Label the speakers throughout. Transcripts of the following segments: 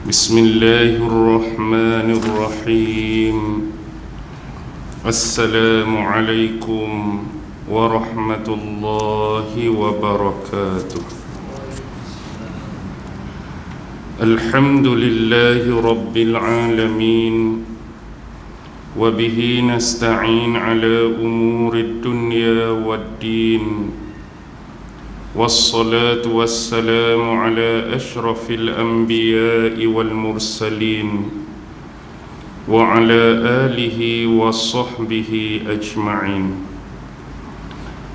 Speaker 1: بسم الله الرحمن الرحيم. السلام عليكم ورحمة الله وبركاته. الحمد لله رب العالمين، وبه نستعين على أمور الدنيا والدين، والصلاة والسلام على أشرف الأنبياء والمرسلين وعلى آله وصحبه أجمعين.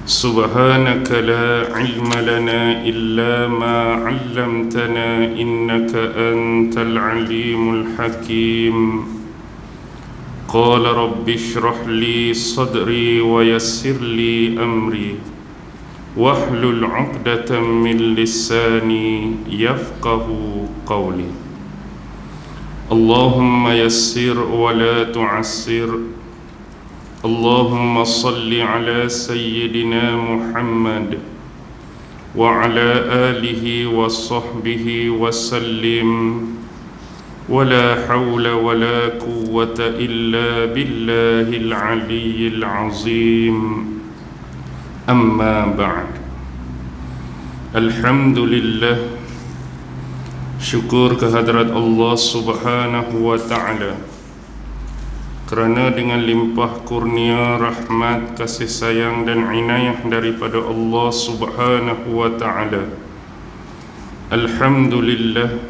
Speaker 1: سبحانك لا علم لنا إلا ما علمتنا إنك أنت العليم الحكيم. قال رب اشرح لي صدري ويسر لي أمري واحلل عقدة من لساني يفقه قولي. اللهم يسر ولا تعسر. اللهم صل على سيدنا محمد وعلى آله وصحبه وسلم، ولا حول ولا قوة إلا بالله العلي العظيم. Amma ba'd. Alhamdulillah, syukur kehadrat Allah subhanahu wa ta'ala, kerana dengan limpah kurnia, rahmat, kasih sayang dan inayah daripada Allah subhanahu wa ta'ala, alhamdulillah,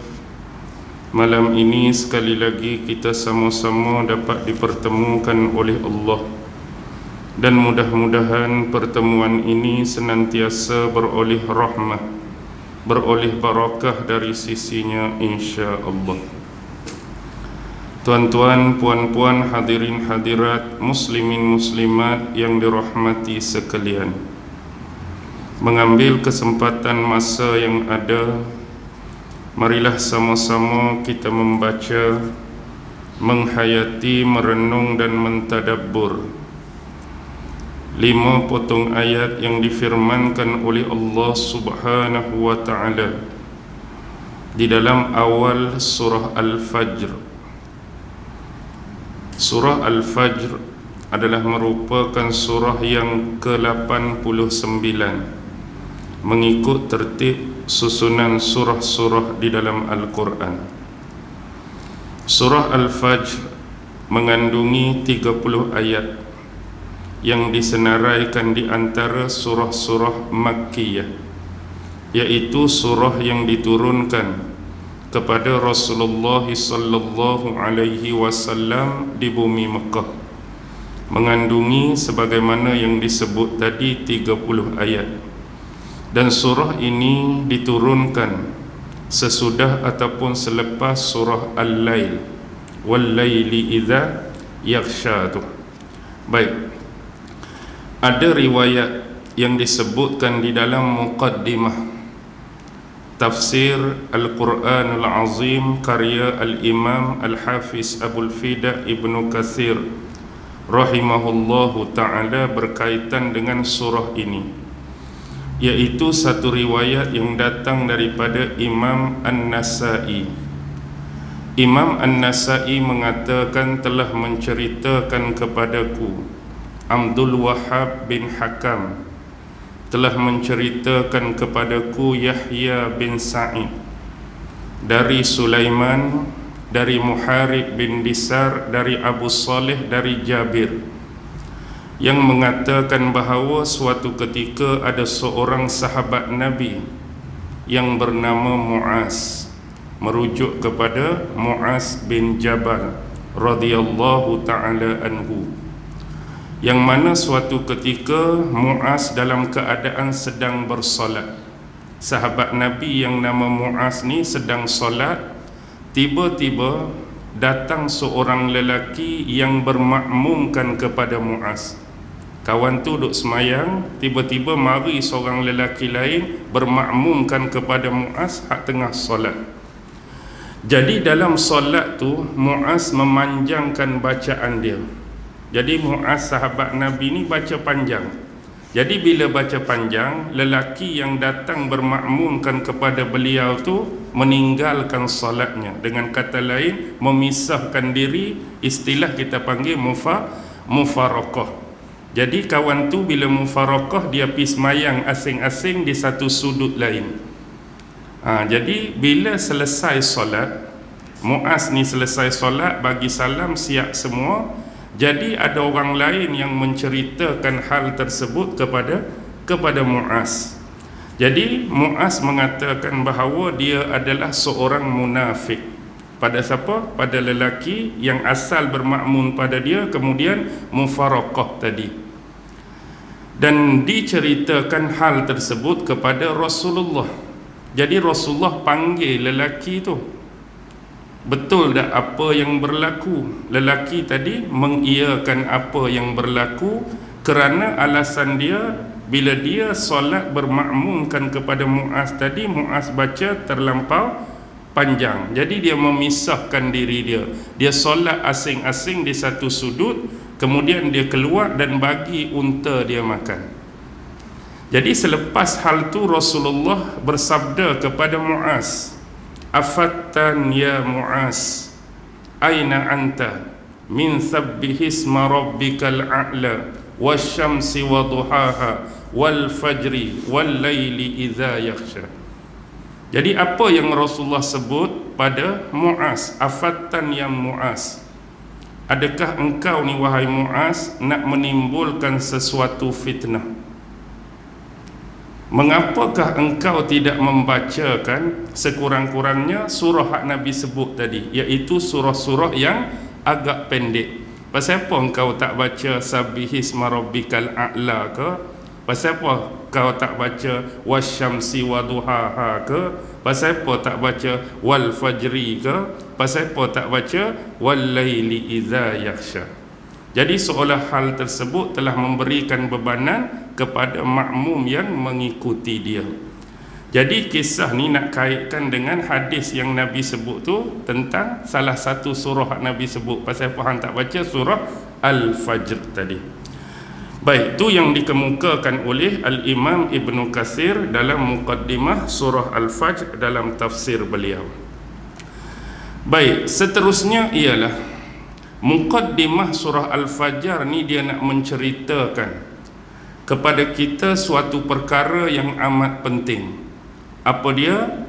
Speaker 1: malam ini sekali lagi kita sama-sama dapat dipertemukan oleh Allah. Dan mudah-mudahan pertemuan ini senantiasa beroleh rahmah, beroleh barakah dari sisinya, insya-Allah. Tuan-tuan, puan-puan, hadirin hadirat, muslimin muslimat yang dirahmati sekalian, mengambil kesempatan masa yang ada, marilah sama-sama kita membaca, menghayati, merenung dan mentadabbur 5 potong ayat yang difirmankan oleh Allah subhanahu wa ta'ala di dalam awal surah Al-Fajr. Surah Al-Fajr adalah merupakan surah yang ke-89 mengikut tertib susunan surah-surah di dalam Al-Quran. Surah Al-Fajr mengandungi 30 ayat yang disenaraikan di antara surah-surah Makkiyah, yaitu surah yang diturunkan kepada Rasulullah sallallahu alaihi wasallam di bumi Mekah, mengandungi sebagaimana yang disebut tadi 30 ayat. Dan surah ini diturunkan sesudah ataupun selepas surah Al-Lail, wal-laili idza yaghsha. Baik, ada riwayat yang disebutkan di dalam muqaddimah tafsir Al-Quranul Azim karya Al-Imam Al-Hafiz Abul Fida Ibnu Katsir rahimahullahu ta'ala berkaitan dengan surah ini, yaitu satu riwayat yang datang daripada Imam An-Nasai. Imam An-Nasai mengatakan telah menceritakan kepadaku Abdul Wahhab bin Hakam, telah menceritakan kepadaku Yahya bin Sa'id dari Sulaiman, dari Muharib bin Disar, dari Abu Saleh, dari Jabir, yang mengatakan bahawa suatu ketika ada seorang sahabat Nabi yang bernama Muaz, merujuk kepada Muaz bin Jabal radhiyallahu ta'ala anhu, yang mana suatu ketika Muaz dalam keadaan sedang bersolat. Sahabat Nabi yang nama Muaz ni sedang solat, tiba-tiba datang seorang lelaki yang bermakmumkan kepada Muaz. Kawan tu duduk semayang, tiba-tiba mari seorang lelaki lain bermakmumkan kepada Muaz hak tengah solat. Jadi dalam solat tu Muaz memanjangkan bacaan dia. Jadi Muaz sahabat Nabi ni baca panjang. Jadi bila baca panjang, lelaki yang datang bermakmumkan kepada beliau tu meninggalkan solatnya. Dengan kata lain, memisahkan diri, istilah kita panggil mufaraqah. Jadi kawan tu bila mufaraqah, dia pergi semayang asing-asing di satu sudut lain. Jadi bila selesai solat, Muaz ni selesai solat, bagi salam, siap semua. Jadi ada orang lain yang menceritakan hal tersebut kepada Muaz. Jadi Muaz mengatakan bahawa dia adalah seorang munafik. Pada siapa? Pada lelaki yang asal bermakmun pada dia, kemudian mufaraqah tadi. Dan diceritakan hal tersebut kepada Rasulullah. Jadi Rasulullah panggil lelaki tu, betul tak apa yang berlaku? Lelaki tadi mengiyakan apa yang berlaku kerana alasan dia, bila dia solat bermakmumkan kepada Muaz tadi, Muaz baca terlampau panjang. Jadi dia memisahkan diri dia. Dia solat asing-asing di satu sudut, kemudian dia keluar dan bagi unta dia makan. Jadi selepas hal tu Rasulullah bersabda kepada Muaz, "Afattan ya Muaz, aina anta min sabbihisma rabbikal a'la wasyamsi wa duhaha wal fajri wal laili idza yakhsha." Jadi apa yang Rasulullah sebut pada Muaz, afattan ya Muaz, adakah engkau ni wahai Muaz nak menimbulkan sesuatu fitnah? Mengapakah engkau tidak membacakan sekurang-kurangnya surah hak Nabi sebut tadi, iaitu surah-surah yang agak pendek? Pasal apa engkau tak baca sabbihisma rabbikal a'la ke? Pasal apa kau tak baca wasyamsi wa duhaha ke? Pasal apa tak baca wal fajri ke? Pasal apa tak baca wal laili idza yakhsha? Jadi seolah hal tersebut telah memberikan bebanan kepada makmum yang mengikuti dia. Jadi kisah ni nak kaitkan dengan hadis yang Nabi sebut tu tentang salah satu surah yang Nabi sebut. Pasal apa hang tak baca surah Al-Fajr tadi? Baik, tu yang dikemukakan oleh Al-Imam Ibn Katsir dalam muqaddimah surah Al-Fajr dalam tafsir beliau. Baik, seterusnya ialah muqaddimah surah Al-Fajr ni dia nak menceritakan kepada kita suatu perkara yang amat penting. Apa dia?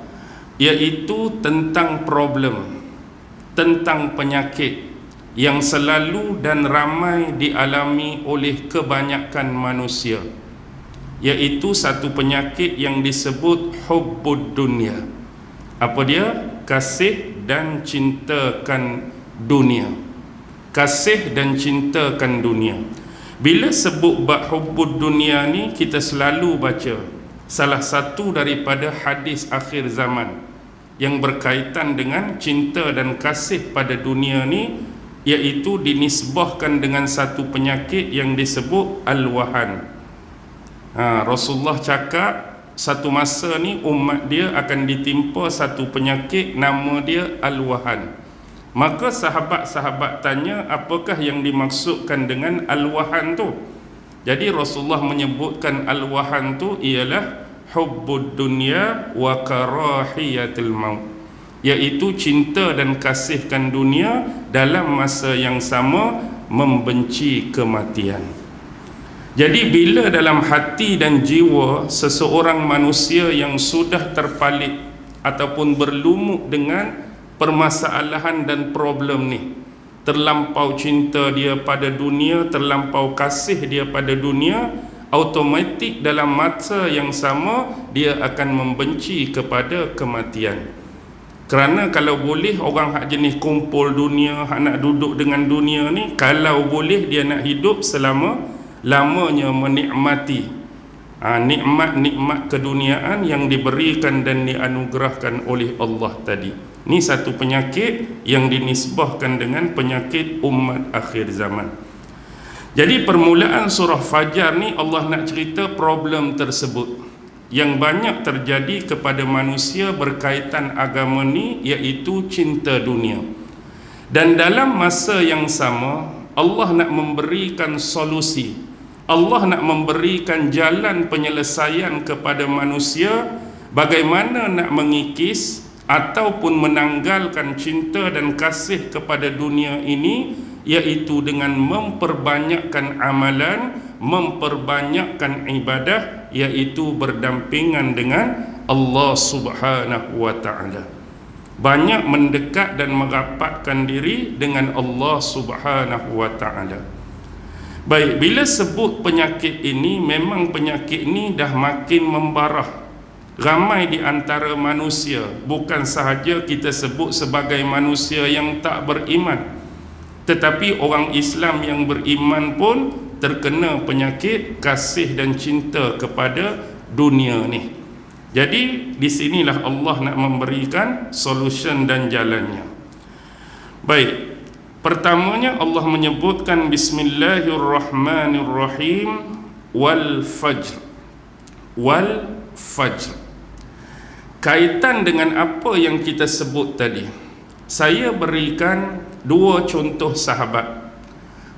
Speaker 1: Iaitu tentang problem, tentang penyakit yang selalu dan ramai dialami oleh kebanyakan manusia, iaitu satu penyakit yang disebut hubbud dunia. Apa dia? Kasih dan cintakan dunia. Kasih dan cintakan dunia. Bila sebut bab hubbud dunia ni, kita selalu baca salah satu daripada hadis akhir zaman yang berkaitan dengan cinta dan kasih pada dunia ni, iaitu dinisbahkan dengan satu penyakit yang disebut al-wahan. Rasulullah cakap satu masa ni umat dia akan ditimpa satu penyakit, nama dia al-wahan. Maka sahabat-sahabat tanya, apakah yang dimaksudkan dengan al-wahan tu? Jadi Rasulullah menyebutkan al-wahan tu ialah hubbud dunya wa karahiyatul maut, iaitu cinta dan kasihkan dunia dalam masa yang sama membenci kematian. Jadi bila dalam hati dan jiwa seseorang manusia yang sudah terpalit ataupun berlumut dengan permasalahan dan problem ni, terlampau cinta dia pada dunia, terlampau kasih dia pada dunia, automatik dalam masa yang sama dia akan membenci kepada kematian. Kerana kalau boleh orang hak jenis kumpul dunia, hak nak duduk dengan dunia ni, kalau boleh dia nak hidup selama-lamanya menikmati nikmat-nikmat keduniaan yang diberikan dan dianugerahkan oleh Allah tadi. Ini satu penyakit yang dinisbahkan dengan penyakit umat akhir zaman. Jadi permulaan surah Fajar ni Allah nak cerita problem tersebut yang banyak terjadi kepada manusia berkaitan agama ni, iaitu cinta dunia. Dan dalam masa yang sama Allah nak memberikan solusi, Allah nak memberikan jalan penyelesaian kepada manusia bagaimana nak mengikis ataupun menanggalkan cinta dan kasih kepada dunia ini, iaitu dengan memperbanyakkan amalan, memperbanyakkan ibadah, iaitu berdampingan dengan Allah Subhanahu wa ta'ala. Banyak mendekat dan merapatkan diri dengan Allah Subhanahu wa ta'ala. Baik, bila sebut penyakit ini, memang penyakit ini dah makin membarah. Ramai di antara manusia, bukan sahaja kita sebut sebagai manusia yang tak beriman, tetapi orang Islam yang beriman pun terkena penyakit kasih dan cinta kepada dunia ni. Jadi di sinilah Allah nak memberikan solution dan jalannya. Baik, pertamanya Allah menyebutkan Bismillahirrahmanirrahim, wal fajr. Wal fajr. Kaitan dengan apa yang kita sebut tadi, saya berikan dua contoh sahabat.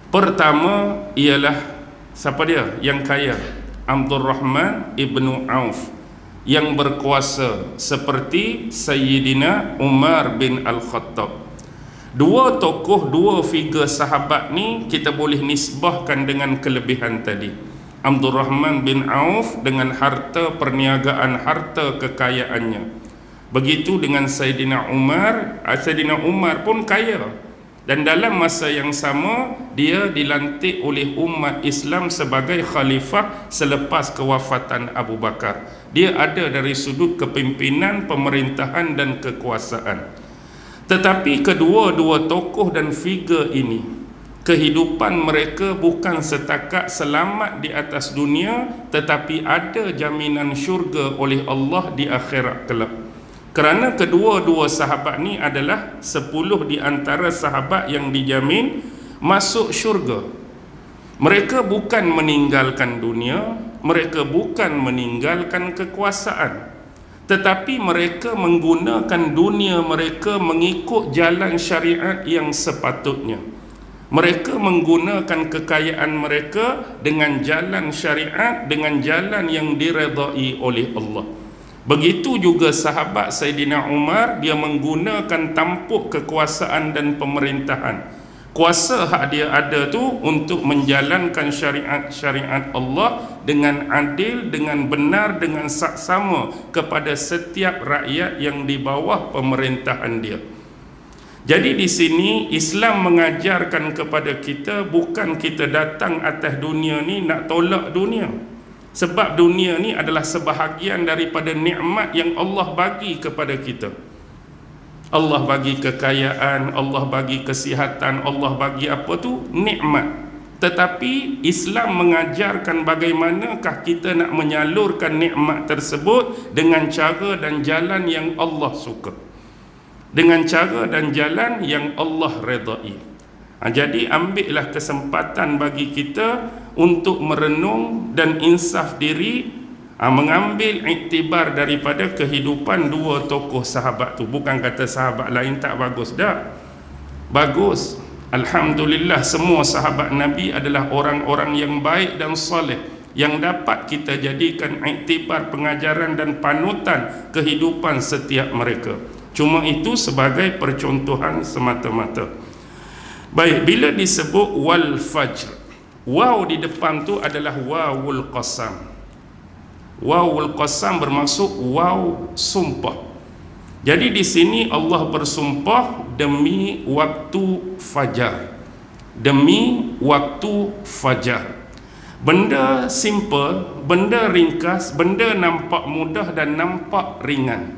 Speaker 1: Pertama ialah siapa dia? Yang kaya, Abdul Rahman ibnu Auf, yang berkuasa seperti Sayyidina Umar bin Al-Khattab. Dua tokoh, dua figure sahabat ni kita boleh nisbahkan dengan kelebihan tadi. Abdul Rahman bin Auf dengan harta perniagaan, harta kekayaannya. Begitu dengan Sayyidina Umar. Sayyidina Umar pun kaya, dan dalam masa yang sama dia dilantik oleh umat Islam sebagai khalifah selepas kewafatan Abu Bakar. Dia ada dari sudut kepimpinan, pemerintahan dan kekuasaan. Tetapi kedua-dua tokoh dan figure ini, kehidupan mereka bukan setakat selamat di atas dunia, tetapi ada jaminan syurga oleh Allah di akhirat kelak. Kerana kedua-dua sahabat ni adalah 10 di antara sahabat yang dijamin masuk syurga. Mereka bukan meninggalkan dunia, mereka bukan meninggalkan kekuasaan, tetapi mereka menggunakan dunia mereka mengikut jalan syariat yang sepatutnya. Mereka menggunakan kekayaan mereka dengan jalan syariat, dengan jalan yang diredai oleh Allah. Begitu juga sahabat Sayyidina Umar, dia menggunakan tampuk kekuasaan dan pemerintahan. Kuasa hak dia ada tu untuk menjalankan syariat Allah dengan adil, dengan benar, dengan saksama kepada setiap rakyat yang di bawah pemerintahan dia. Jadi di sini Islam mengajarkan kepada kita, bukan kita datang atas dunia ni nak tolak dunia. Sebab dunia ni adalah sebahagian daripada nikmat yang Allah bagi kepada kita. Allah bagi kekayaan, Allah bagi kesihatan, Allah bagi apa tu? Nikmat. Tetapi Islam mengajarkan bagaimanakah kita nak menyalurkan nikmat tersebut dengan cara dan jalan yang Allah suka, dengan cara dan jalan yang Allah redai. Jadi ambillah kesempatan bagi kita untuk merenung dan insaf diri, mengambil iktibar daripada kehidupan dua tokoh sahabat tu. Bukan kata sahabat lain tak bagus, dah bagus. Alhamdulillah, semua sahabat Nabi adalah orang-orang yang baik dan soleh, yang dapat kita jadikan iktibar, pengajaran dan panutan kehidupan setiap mereka. Cuma itu sebagai percontohan semata-mata. Baik, bila disebut wal fajr, waw di depan tu adalah wawul qasam. Wawul qasam bermaksud waw sumpah. Jadi di sini Allah bersumpah demi waktu fajar. Demi waktu fajar. Benda simple, benda ringkas, benda nampak mudah dan nampak ringan.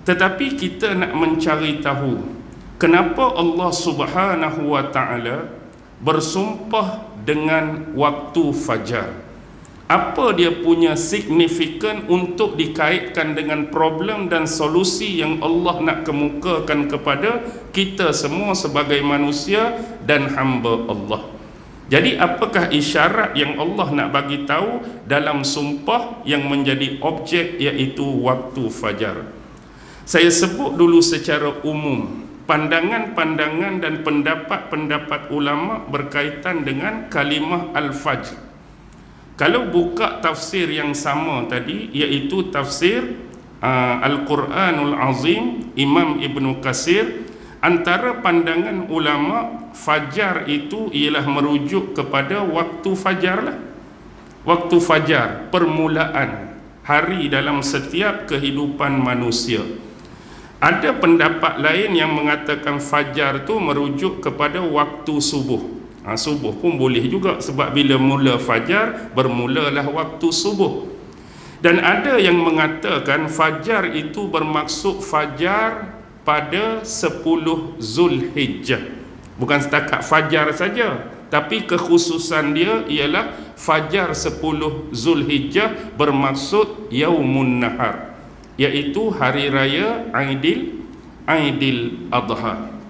Speaker 1: Tetapi kita nak mencari tahu kenapa Allah Subhanahu wa ta'ala bersumpah dengan waktu fajar. Apa dia punya signifikan untuk dikaitkan dengan problem dan solusi yang Allah nak kemukakan kepada kita semua sebagai manusia dan hamba Allah. Jadi apakah isyarat yang Allah nak bagi tahu dalam sumpah yang menjadi objek, iaitu waktu fajar? Saya sebut dulu secara umum pandangan-pandangan dan pendapat-pendapat ulama berkaitan dengan kalimah al-fajr. Kalau buka tafsir yang sama tadi, iaitu tafsir Al-Quranul Azim, Imam Ibnu Katsir, antara pandangan ulama, fajar itu ialah merujuk kepada waktu fajar lah. Waktu fajar, permulaan hari dalam setiap kehidupan manusia. Ada pendapat lain yang mengatakan fajar tu merujuk kepada waktu subuh. Subuh pun boleh juga, sebab bila mula fajar, bermulalah waktu subuh. Dan ada yang mengatakan fajar itu bermaksud fajar pada 10 Zulhijjah. Bukan setakat fajar saja, tapi kekhususan dia ialah fajar 10 Zulhijjah bermaksud Yaumun Nahar, iaitu hari raya Aidil Adha.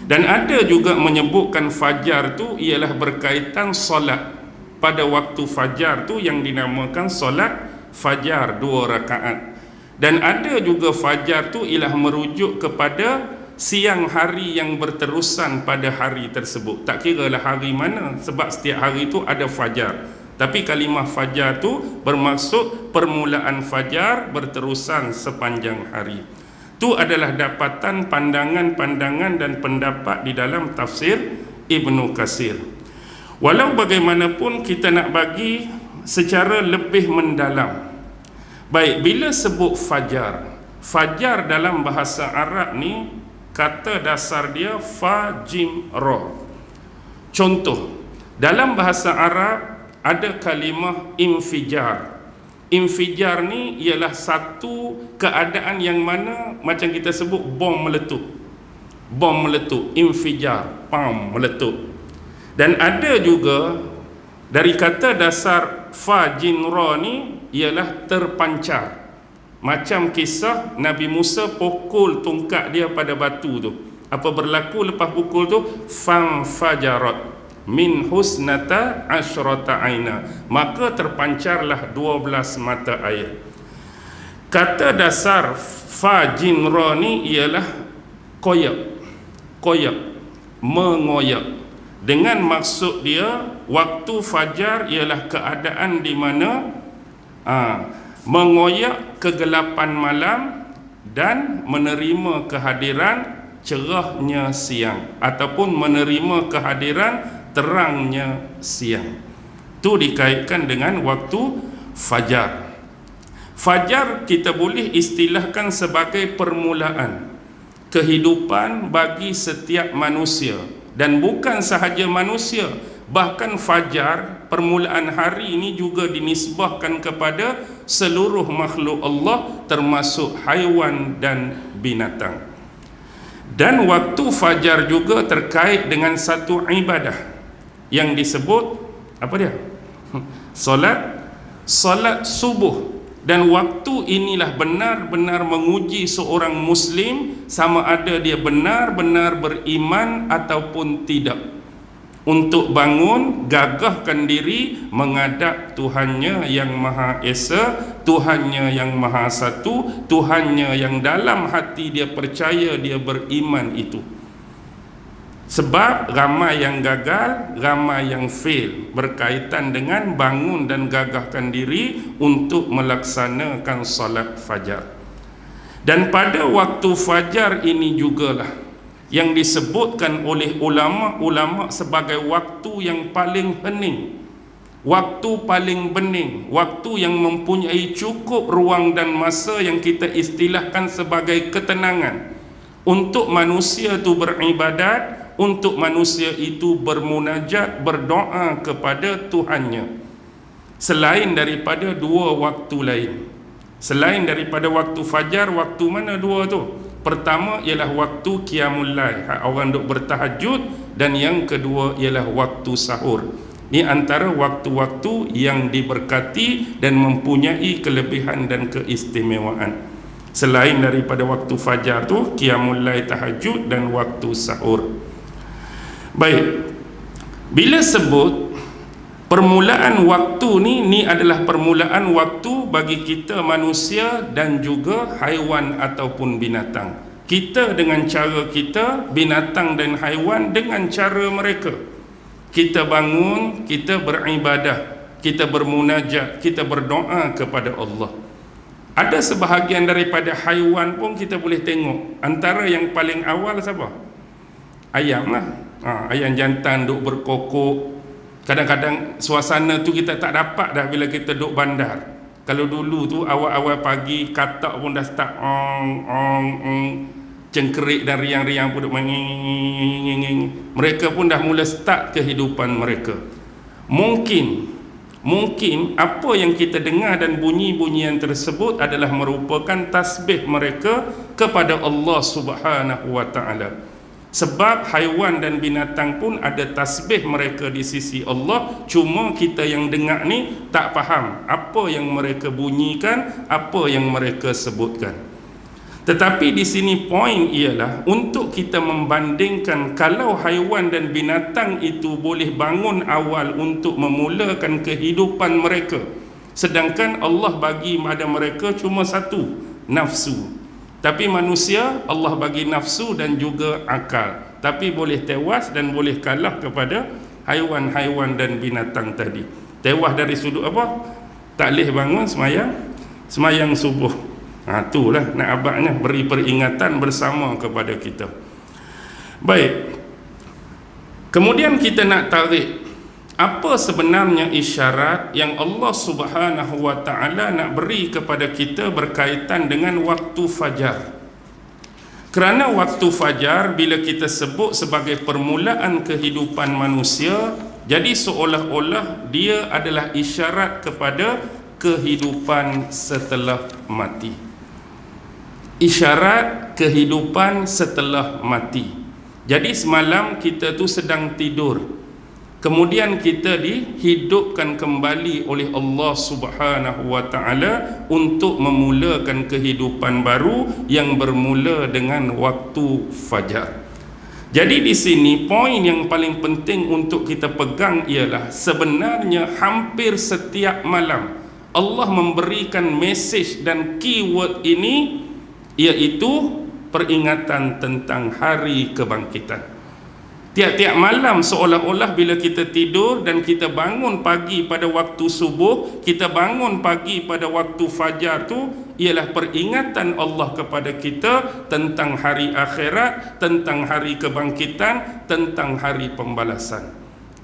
Speaker 1: Dan ada juga menyebutkan fajar tu ialah berkaitan solat. Pada waktu fajar tu yang dinamakan solat fajar 2 rakaat. Dan ada juga fajar tu ialah merujuk kepada siang hari yang berterusan pada hari tersebut. Tak kira lah hari mana, sebab setiap hari tu ada fajar. Tapi kalimah fajar tu bermaksud permulaan fajar berterusan sepanjang hari. Itu adalah dapatan pandangan-pandangan dan pendapat di dalam tafsir Ibnu Katsir. Walau bagaimanapun kita nak bagi secara lebih mendalam. Baik, bila sebut fajar, fajar dalam bahasa Arab ni kata dasar dia fa jim ra. Contoh, dalam bahasa Arab ada kalimah infijar. Infijar ni ialah satu keadaan yang mana macam kita sebut bom meletup. Bom meletup, infijar, pam, meletup. Dan ada juga dari kata dasar fa jim ra ni ialah terpancar. Macam kisah Nabi Musa pukul tongkat dia pada batu tu. Apa berlaku lepas pukul tu? Fam fajarat min husnata asyrata aina, maka terpancarlah 12 mata air. Kata dasar fa jim ra ni ialah koyak, mengoyak. Dengan maksud dia waktu fajar ialah keadaan di mana mengoyak kegelapan malam dan menerima kehadiran cerahnya siang, ataupun menerima kehadiran terangnya siang. Itu dikaitkan dengan waktu fajar. Fajar kita boleh istilahkan sebagai permulaan kehidupan bagi setiap manusia. Dan bukan sahaja manusia, bahkan fajar, permulaan hari ini juga dinisbahkan kepada seluruh makhluk Allah, termasuk haiwan dan binatang. Dan waktu fajar juga terkait dengan satu ibadah yang disebut apa dia? Solat subuh. Dan waktu inilah benar-benar menguji seorang Muslim sama ada dia benar-benar beriman ataupun tidak, untuk bangun, gagahkan diri menghadap Tuhannya yang Maha Esa, Tuhannya yang Maha Satu, Tuhannya yang dalam hati dia percaya, dia beriman itu. Sebab ramai yang gagal, ramai yang fail berkaitan dengan bangun dan gagahkan diri untuk melaksanakan salat fajar. Dan pada waktu fajar ini jugalah yang disebutkan oleh ulama-ulama sebagai waktu yang paling hening, waktu paling bening, waktu yang mempunyai cukup ruang dan masa yang kita istilahkan sebagai ketenangan untuk manusia itu beribadat, untuk manusia itu bermunajat, berdoa kepada Tuhannya. Selain daripada dua waktu lain, selain daripada waktu fajar, waktu mana dua tu? Pertama ialah waktu qiyamul lail, orang duk bertahajud, dan yang kedua ialah waktu sahur. Ini antara waktu-waktu yang diberkati dan mempunyai kelebihan dan keistimewaan. Selain daripada waktu fajar tu, qiyamul lail, tahajud, dan waktu sahur. Baik, bila sebut permulaan waktu ni adalah permulaan waktu bagi kita manusia dan juga haiwan ataupun binatang. Kita dengan cara kita, binatang dan haiwan dengan cara mereka. Kita bangun, kita beribadah, kita bermunajat, kita berdoa kepada Allah. Ada sebahagian daripada haiwan pun kita boleh tengok. Antara yang paling awal siapa? Ayam lah. Ayam jantan duk berkokok. Kadang-kadang suasana tu kita tak dapat dah bila kita duk bandar. Kalau dulu tu awal-awal pagi katak pun dah start cengkerik dan riang-riang pun duk mereka pun dah mula start kehidupan mereka. Mungkin apa yang kita dengar dan bunyi-bunyian tersebut adalah merupakan tasbih mereka kepada Allah Subhanahu wa taala. Sebab haiwan dan binatang pun ada tasbih mereka di sisi Allah, cuma kita yang dengar ni tak faham apa yang mereka bunyikan, apa yang mereka sebutkan. Tetapi di sini poin ialah untuk kita membandingkan kalau haiwan dan binatang itu boleh bangun awal untuk memulakan kehidupan mereka, sedangkan Allah bagi pada mereka cuma satu, nafsu. Tapi manusia Allah bagi nafsu dan juga akal, tapi boleh tewas dan boleh kalah kepada haiwan-haiwan dan binatang tadi. Tewas dari sudut apa? Tak boleh bangun semayang subuh. Itulah nak abadnya beri peringatan bersama kepada kita. Baik. Kemudian kita nak tarik apa sebenarnya isyarat yang Allah Subhanahu wa taala nak beri kepada kita berkaitan dengan waktu fajar. Kerana waktu fajar bila kita sebut sebagai permulaan kehidupan manusia, jadi seolah-olah dia adalah isyarat kepada kehidupan setelah mati. Isyarat kehidupan setelah mati. Jadi semalam kita tu sedang tidur, kemudian kita dihidupkan kembali oleh Allah Subhanahu wa taala untuk memulakan kehidupan baru yang bermula dengan waktu fajar. Jadi di sini poin yang paling penting untuk kita pegang ialah sebenarnya hampir setiap malam Allah memberikan mesej dan keyword ini, iaitu peringatan tentang hari kebangkitan. Tiap-tiap malam seolah-olah bila kita tidur dan kita bangun pagi pada waktu subuh, kita bangun pagi pada waktu fajar tu ialah peringatan Allah kepada kita tentang hari akhirat, tentang hari kebangkitan, tentang hari pembalasan.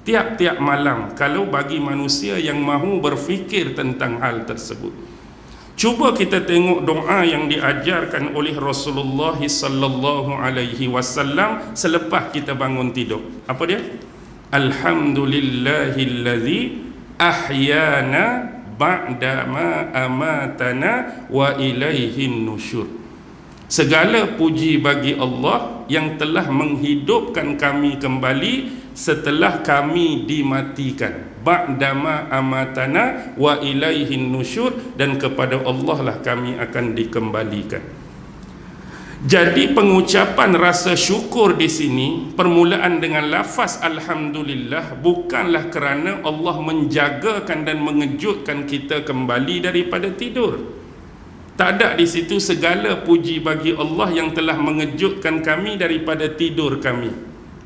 Speaker 1: Tiap-tiap malam kalau bagi manusia yang mahu berfikir tentang hal tersebut. Cuba kita tengok doa yang diajarkan oleh Rasulullah sallallahu alaihi wasallam selepas kita bangun tidur. Apa dia? Alhamdulillahillazi ahyana ba'dama amatana wa ilaihin nusyur. Segala puji bagi Allah yang telah menghidupkan kami kembali setelah kami dimatikan. Ba'dama amatana wa ilaihin nusyur, dan kepada Allah lah kami akan dikembalikan. Jadi pengucapan rasa syukur di sini permulaan dengan lafaz alhamdulillah bukanlah kerana Allah menjagakan dan mengejutkan kita kembali daripada tidur. Tak ada di situ segala puji bagi Allah yang telah mengejutkan kami daripada tidur kami.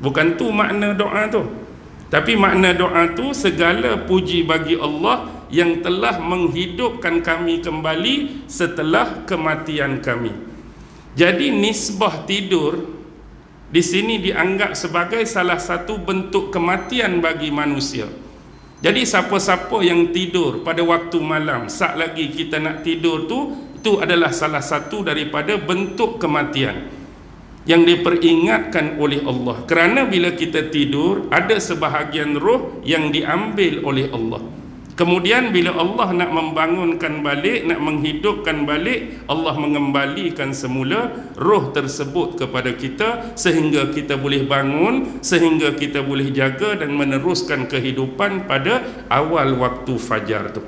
Speaker 1: Bukan tu makna doa tu. Tapi makna doa tu segala puji bagi Allah yang telah menghidupkan kami kembali setelah kematian kami. Jadi nisbah tidur di sini dianggap sebagai salah satu bentuk kematian bagi manusia. Jadi siapa-siapa yang tidur pada waktu malam, saat lagi kita nak tidur tu, itu adalah salah satu daripada bentuk kematian yang diperingatkan oleh Allah. Kerana bila kita tidur, ada sebahagian roh yang diambil oleh Allah. Kemudian bila Allah nak membangunkan balik, nak menghidupkan balik, Allah mengembalikan semula roh tersebut kepada kita sehingga kita boleh bangun, sehingga kita boleh jaga dan meneruskan kehidupan pada awal waktu fajar tu.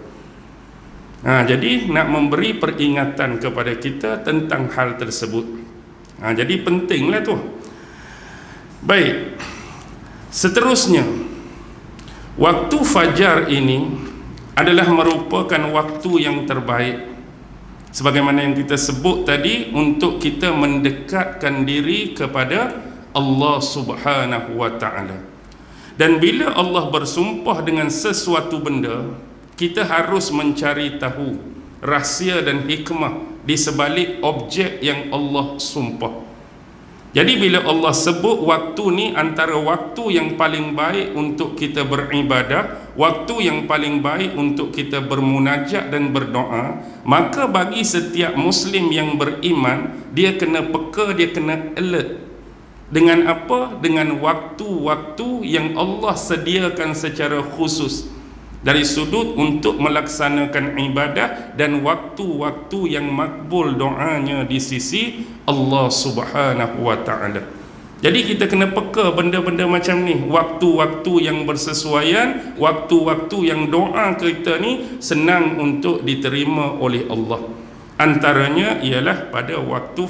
Speaker 1: Jadi nak memberi peringatan kepada kita tentang hal tersebut. Jadi pentinglah tu. Baik. Seterusnya, waktu fajar ini adalah merupakan waktu yang terbaik, sebagaimana yang kita sebut tadi, untuk kita mendekatkan diri kepada Allah Subhanahu wa ta'ala. Dan bila Allah bersumpah dengan sesuatu benda, kita harus mencari tahu rahsia dan hikmah di sebalik objek yang Allah sumpah. Jadi bila Allah sebut waktu ni antara waktu yang paling baik untuk kita beribadah, waktu yang paling baik untuk kita bermunajat dan berdoa, maka bagi setiap Muslim yang beriman, dia kena peka, dia kena alert. Dengan apa? Dengan waktu-waktu yang Allah sediakan secara khusus dari sudut untuk melaksanakan ibadah dan waktu-waktu yang makbul doanya di sisi Allah Subhanahu wa ta'ala. Jadi kita kena peka benda-benda macam ni, waktu-waktu yang bersesuaian, waktu-waktu yang doa kita ni senang untuk diterima oleh Allah. Antaranya ialah pada waktu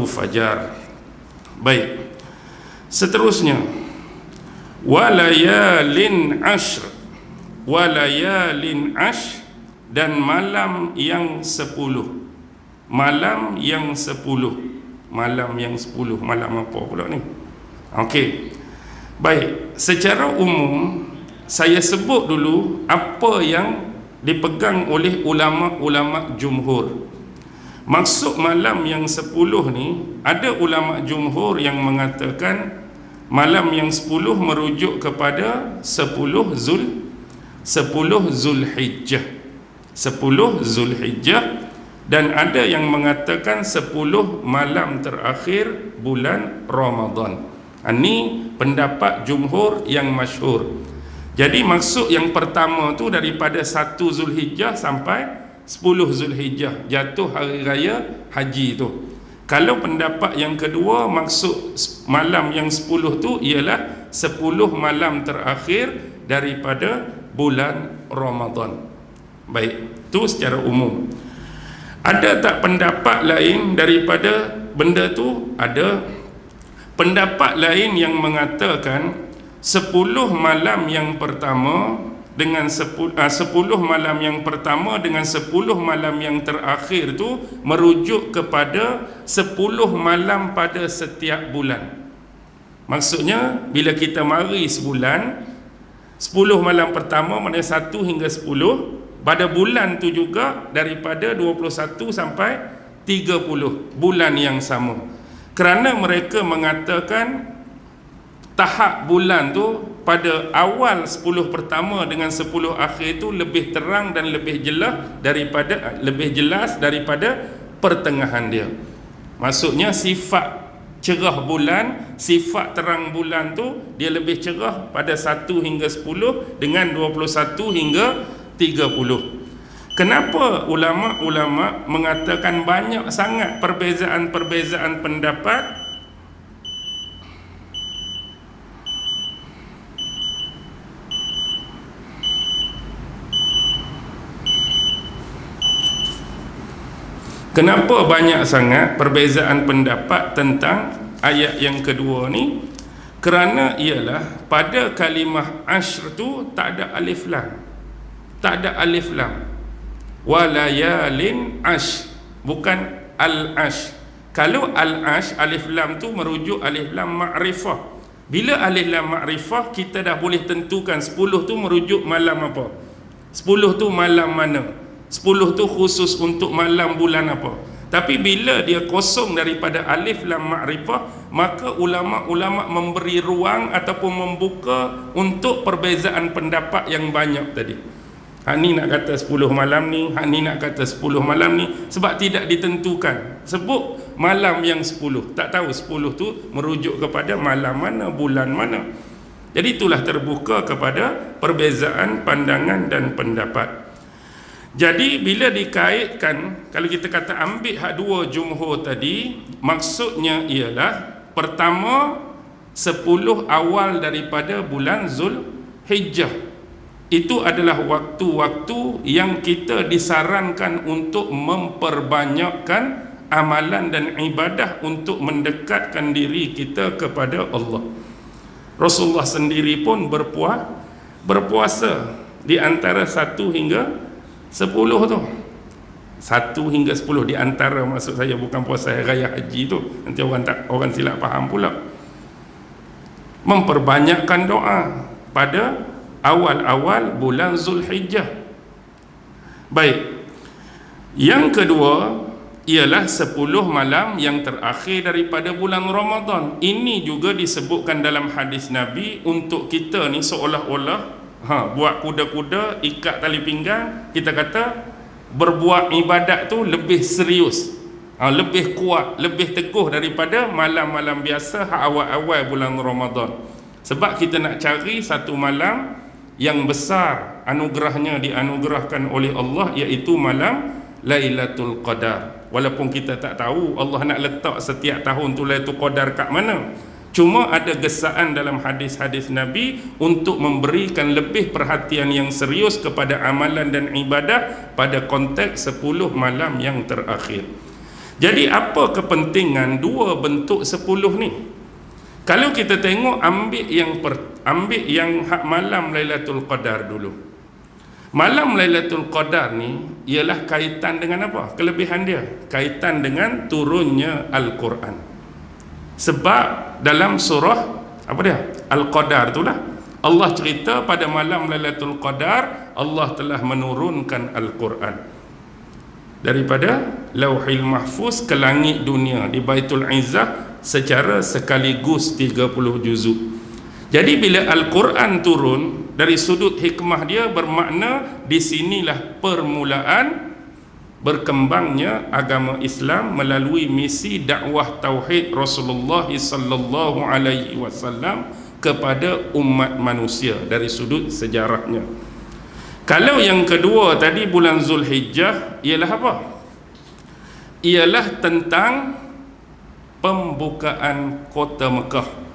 Speaker 1: fajar. Baik. Seterusnya, walayalin ashr, walayalin ashr, dan malam yang 10. Malam yang 10. Malam yang 10. Malam apa pula ni? Okey. Baik, secara umum saya sebut dulu apa yang dipegang oleh ulama-ulama jumhur. Maksud malam yang 10 ni, ada ulama jumhur yang mengatakan malam yang 10 merujuk kepada 10 Zulhijjah. 10 Zulhijjah, dan ada yang mengatakan 10 malam terakhir bulan Ramadan. Ini pendapat jumhur yang masyhur. Jadi maksud yang pertama tu daripada 1 Zulhijjah sampai 10 Zulhijjah, jatuh hari raya haji tu. Kalau pendapat yang kedua, maksud malam yang 10 tu ialah 10 malam terakhir daripada bulan Ramadan. Baik, tu secara umum. Ada tak pendapat lain daripada benda tu? Ada pendapat lain yang mengatakan 10 malam yang pertama dengan 10 malam yang pertama dengan 10 malam yang terakhir tu merujuk kepada 10 malam pada setiap bulan. Maksudnya bila kita mari sebulan, 10 malam pertama maknanya 1 hingga 10, pada bulan tu juga daripada 21 sampai 30 bulan yang sama. Kerana mereka mengatakan tahap bulan tu pada awal 10 pertama dengan 10 akhir itu lebih terang dan lebih jelas daripada pertengahan dia. Maksudnya sifat cerah bulan, sifat terang bulan tu dia lebih cerah pada 1 hingga 10 dengan 21 hingga 30. Kenapa ulama-ulama mengatakan banyak sangat perbezaan-perbezaan pendapat? Kenapa banyak sangat perbezaan pendapat tentang ayat yang kedua ni? Kerana ialah pada kalimah ashr tu tak ada alif lam. Tak ada alif lam. Walayalin ashr, bukan al-ashr. Kalau al-ashr, alif lam tu merujuk alif lam ma'rifah. Bila alif lam ma'rifah, kita dah boleh tentukan 10 tu merujuk malam apa, 10 tu malam mana, 10 tu khusus untuk malam bulan apa. Tapi bila dia kosong daripada alif lam ma'rifah, maka ulama-ulama memberi ruang ataupun membuka untuk perbezaan pendapat yang banyak tadi. Hak ni nak kata 10 malam ni, hak ni nak kata 10 malam ni, sebab tidak ditentukan. Sebut malam yang 10, tak tahu 10 tu merujuk kepada malam mana, bulan mana. Jadi itulah terbuka kepada perbezaan pandangan dan pendapat. Jadi bila dikaitkan, kalau kita kata ambil hak dua jumhur tadi, maksudnya ialah pertama 10 awal daripada bulan Zulhijjah. Itu adalah waktu-waktu yang kita disarankan untuk memperbanyakkan amalan dan ibadah untuk mendekatkan diri kita kepada Allah. Rasulullah sendiri pun berpuasa di antara 1 hingga 10 tu. 1 hingga 10 di antara, maksud saya bukan puasa raya haji tu. Nanti orang silap faham pula. Memperbanyakkan doa pada awal-awal bulan Zulhijjah. Baik, Yang kedua ialah 10 malam yang terakhir daripada bulan Ramadan. Ini juga disebutkan dalam hadis Nabi untuk kita ni seolah-olah buat kuda-kuda, ikat tali pinggang, kita kata berbuat ibadat tu lebih serius, lebih kuat, lebih teguh daripada malam-malam biasa awal-awal bulan Ramadan. Sebab kita nak cari satu malam yang besar anugerahnya dianugerahkan oleh Allah, iaitu malam Lailatul Qadar. Walaupun kita tak tahu Allah nak letak setiap tahun tu Lailatul Qadar kat mana, cuma ada gesaan dalam hadis-hadis Nabi untuk memberikan lebih perhatian yang serius kepada amalan dan ibadah pada konteks 10 malam yang terakhir. Jadi apa kepentingan dua bentuk 10 ni? Kalau kita tengok, ambil yang hak malam Lailatul Qadar dulu. Malam Lailatul Qadar ni ialah kaitan dengan apa? Kelebihan dia kaitan dengan turunnya Al-Quran. Sebab dalam surah apa dia? Al-Qadar itulah Allah cerita pada malam Lailatul Qadar Allah telah menurunkan Al-Quran daripada Lauhil Mahfuz ke langit dunia di Baitul Izzah secara sekaligus 30 juzuk. Jadi bila Al-Quran turun, dari sudut hikmah dia bermakna di sinilah permulaan berkembangnya agama Islam melalui misi dakwah tauhid Rasulullah sallallahu alaihi wasallam kepada umat manusia dari sudut sejarahnya. Kalau yang kedua tadi bulan Zulhijjah ialah apa? Ialah tentang pembukaan kota Mekah.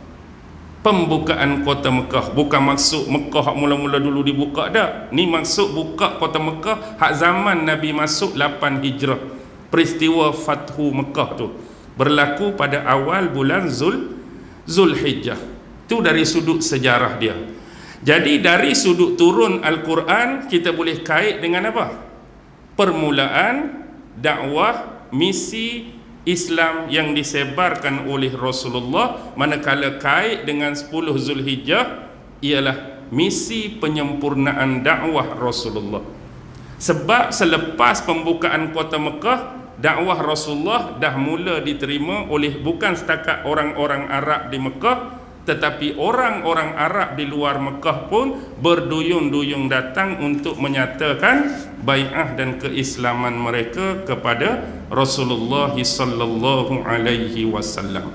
Speaker 1: Pembukaan kota Mekah, bukan maksud Mekah mula-mula dulu dibuka dah. Ni maksud buka kota Mekah hak zaman Nabi masuk 8 Hijrah. Peristiwa Fathu Mekah tu berlaku pada awal bulan Zulhijjah. Itu dari sudut sejarah dia. Jadi dari sudut turun Al-Quran kita boleh kait dengan apa? Permulaan dakwah misi Islam yang disebarkan oleh Rasulullah, manakala kait dengan 10 Zulhijjah ialah misi penyempurnaan dakwah Rasulullah. Sebab selepas pembukaan kota Mekah, dakwah Rasulullah dah mula diterima oleh bukan setakat orang-orang Arab di Mekah, tetapi orang-orang Arab di luar Mekah pun berduyun-duyun datang untuk menyatakan bai'ah dan keislaman mereka kepada Rasulullah sallallahu alaihi wasallam.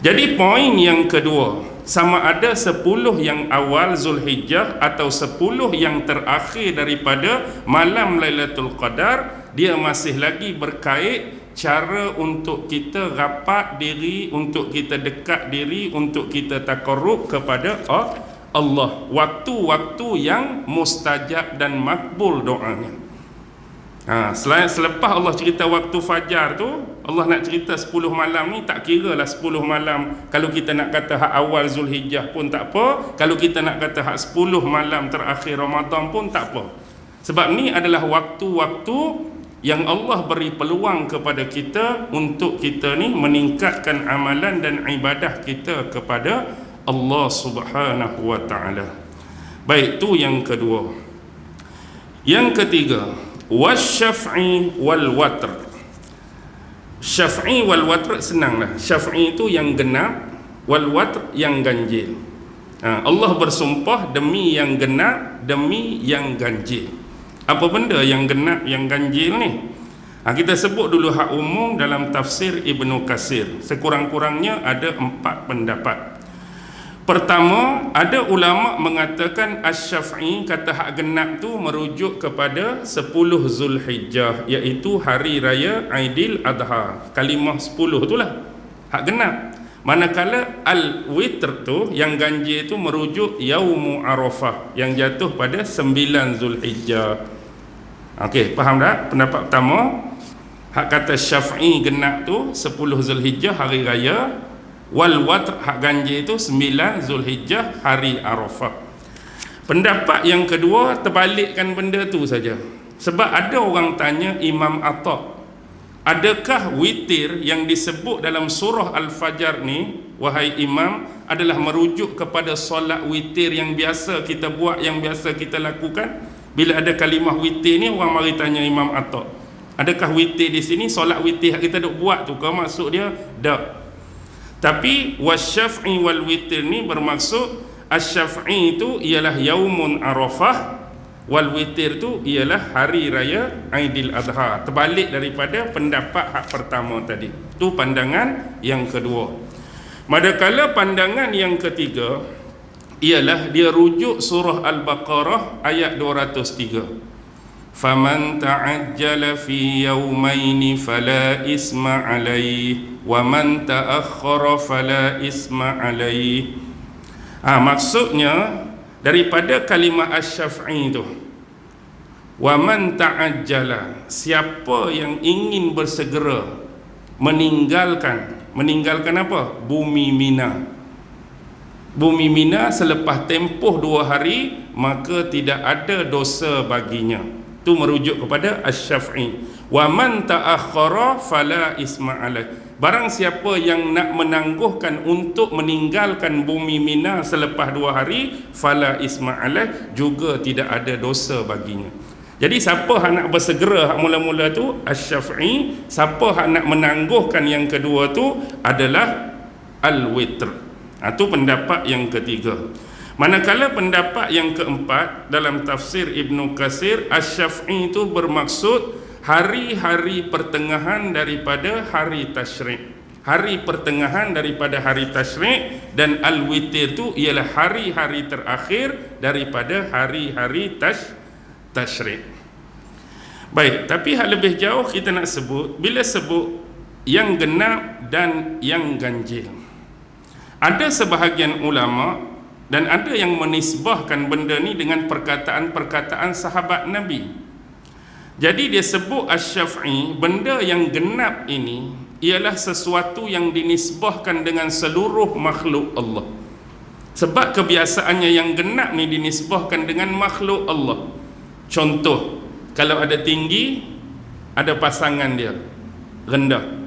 Speaker 1: Jadi poin yang kedua, sama ada 10 yang awal Zulhijjah atau 10 yang terakhir daripada malam Lailatul Qadar, dia masih lagi berkait cara untuk kita rapat diri, untuk kita dekat diri, untuk kita takarrub kepada Allah, waktu-waktu yang mustajab dan makbul doanya. Selepas Allah cerita waktu fajar tu, Allah nak cerita 10 malam ni, tak kira lah 10 malam. Kalau kita nak kata hak awal Zulhijjah pun tak apa, kalau kita nak kata hak 10 malam terakhir Ramadan pun tak apa. Sebab ni adalah waktu-waktu yang Allah beri peluang kepada kita untuk kita ni meningkatkan amalan dan ibadah kita kepada Allah Subhanahu wa taala. Baik, tu yang kedua. Yang ketiga, wasyaf'i wal watr. Syaf'i wal watr senanglah. Syaf'i itu yang genap, wal watr yang ganjil. Allah bersumpah demi yang genap, demi yang ganjil. Apa benda yang genap, yang ganjil ni? Kita sebut dulu hak umum dalam tafsir Ibnu Katsir. Sekurang-kurangnya ada 4 pendapat. Pertama, ada ulama mengatakan Asy-Syafi'i kata hak genap tu merujuk kepada 10 Zulhijjah, iaitu hari raya Aidil Adha. Kalimah 10 itulah hak genap. Manakala al-witr tu yang ganjil tu merujuk Yaumu Arafah yang jatuh pada 9 Zulhijjah. Okey, faham tak? Pendapat pertama, hak kata Syafi'i genap tu 10 Zulhijjah hari raya, wal watr hak ganjil tu 9 Zulhijjah hari Arafah. Pendapat yang kedua terbalikkan benda tu saja. Sebab ada orang tanya Imam Atta, adakah witir yang disebut dalam surah Al-Fajr ni, wahai imam, adalah merujuk kepada solat witir yang biasa kita buat, yang biasa kita lakukan? Bila ada kalimah witir ni, orang mari tanya Imam Atta, Adakah witir di sini solat witir kita duk buat tu ke maksud dia? Tak. Tapi wasyaf'i wal witir ni bermaksud asy-syaf'i itu ialah yaumun Arafah, wal witir tu ialah hari raya Aidil Adha. Terbalik daripada pendapat hak pertama tadi. Tu pandangan yang kedua. Manakala pandangan yang ketiga ialah dia rujuk surah Al-Baqarah ayat 203. Faman ta'ajjala fi yawmaini fala isma alaihi wa man ta'akhkhara fala isma alaihi. Maksudnya daripada kalimah asy-syaf'i itu, wa man ta'ajjala, siapa yang ingin bersegera meninggalkan apa? Bumi Mina. Bumi Mina selepas tempoh 2 hari, maka tidak ada dosa baginya. Itu merujuk kepada asy-syaf'i. Wa man ta'akhkhara fala isma alaih. Barang siapa yang nak menangguhkan untuk meninggalkan bumi Mina selepas 2 hari, fala isma alaih, juga tidak ada dosa baginya. Jadi siapa hak nak bersegera hak mula-mula tu asy-syaf'i, siapa hak nak menangguhkan yang kedua tu adalah al-witr. Itu pendapat yang ketiga. Manakala pendapat yang keempat dalam tafsir Ibnu Katsir, asy-syaf'i itu bermaksud hari-hari pertengahan daripada hari tasyrik. Hari pertengahan daripada hari tasyrik, dan al-witir itu ialah hari-hari terakhir daripada hari-hari tasyrik. Baik, tapi hal lebih jauh kita nak sebut, bila sebut yang genap dan yang ganjil, ada sebahagian ulama dan ada yang menisbahkan benda ni dengan perkataan-perkataan sahabat Nabi. Jadi dia sebut asy-syaf'i, benda yang genap ini ialah sesuatu yang dinisbahkan dengan seluruh makhluk Allah. Sebab kebiasaannya yang genap ni dinisbahkan dengan makhluk Allah. Contoh, kalau ada tinggi, ada pasangan dia, rendah.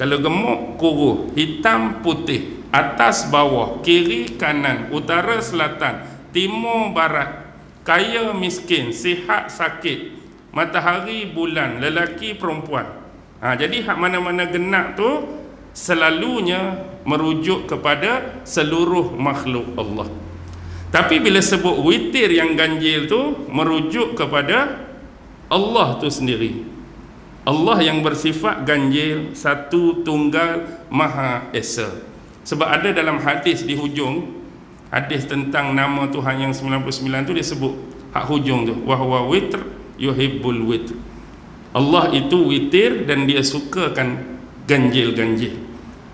Speaker 1: Kalau gemuk, kuruh, hitam, putih, atas bawah, kiri kanan, utara selatan, timur barat, kaya miskin, sihat sakit, matahari bulan, lelaki perempuan. Jadi hak mana-mana genap tu selalunya merujuk kepada seluruh makhluk Allah. Tapi bila sebut witir yang ganjil tu merujuk kepada Allah tu sendiri. Allah yang bersifat ganjil, satu, tunggal, maha esa. Sebab ada dalam hadis di hujung, hadis tentang nama Tuhan yang 99 tu, dia sebut hak hujung tu, wa huwa witr yuhibbul witr. Allah itu witir dan dia sukakan ganjil-ganjil.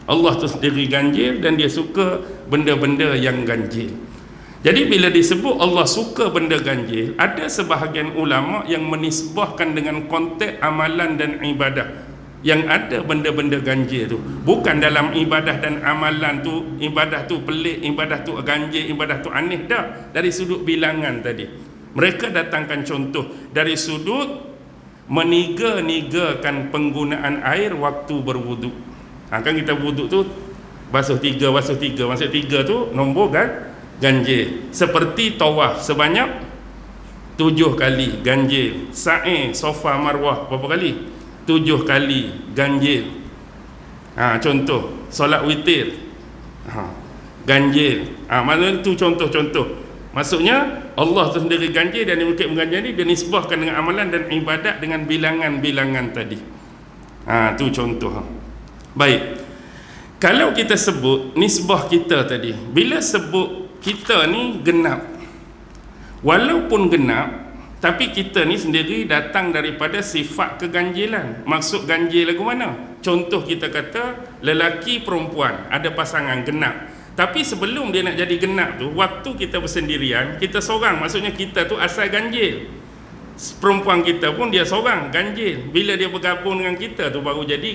Speaker 1: Allah tu sendiri ganjil dan dia suka benda-benda yang ganjil. Jadi bila disebut Allah suka benda ganjil, ada sebahagian ulama yang menisbahkan dengan konteks amalan dan ibadah yang ada benda-benda ganjil tu. Bukan dalam ibadah dan amalan tu, ibadah tu pelik, ibadah tu ganjil, ibadah tu aneh, dah. Dari sudut bilangan tadi mereka datangkan contoh dari sudut meniga-nigakan penggunaan air waktu berwuduk. Kan kita wuduk tu basuh tiga, maksud 3 tu nombor kan ganjil. Seperti tawaf sebanyak 7 kali ganjil. Sa'i Safa Marwah berapa kali? 7 kali ganjil. Contoh solat witir ganjil. Maksudnya tu contoh-contoh. Maksudnya Allah tu sendiri ganjil dan dia mengganjil ni dia nisbahkan dengan amalan dan ibadat dengan bilangan-bilangan tadi. Tu contoh. Baik. Kalau kita sebut nisbah kita tadi, bila sebut kita ni genap, walaupun genap, tapi kita ni sendiri datang daripada sifat keganjilan. Maksud ganjil lagu mana? Contoh kita kata lelaki perempuan ada pasangan genap, tapi sebelum dia nak jadi genap tu, waktu kita bersendirian, kita seorang, maksudnya kita tu asal ganjil. Perempuan kita pun dia seorang ganjil. Bila dia bergabung dengan kita tu baru jadi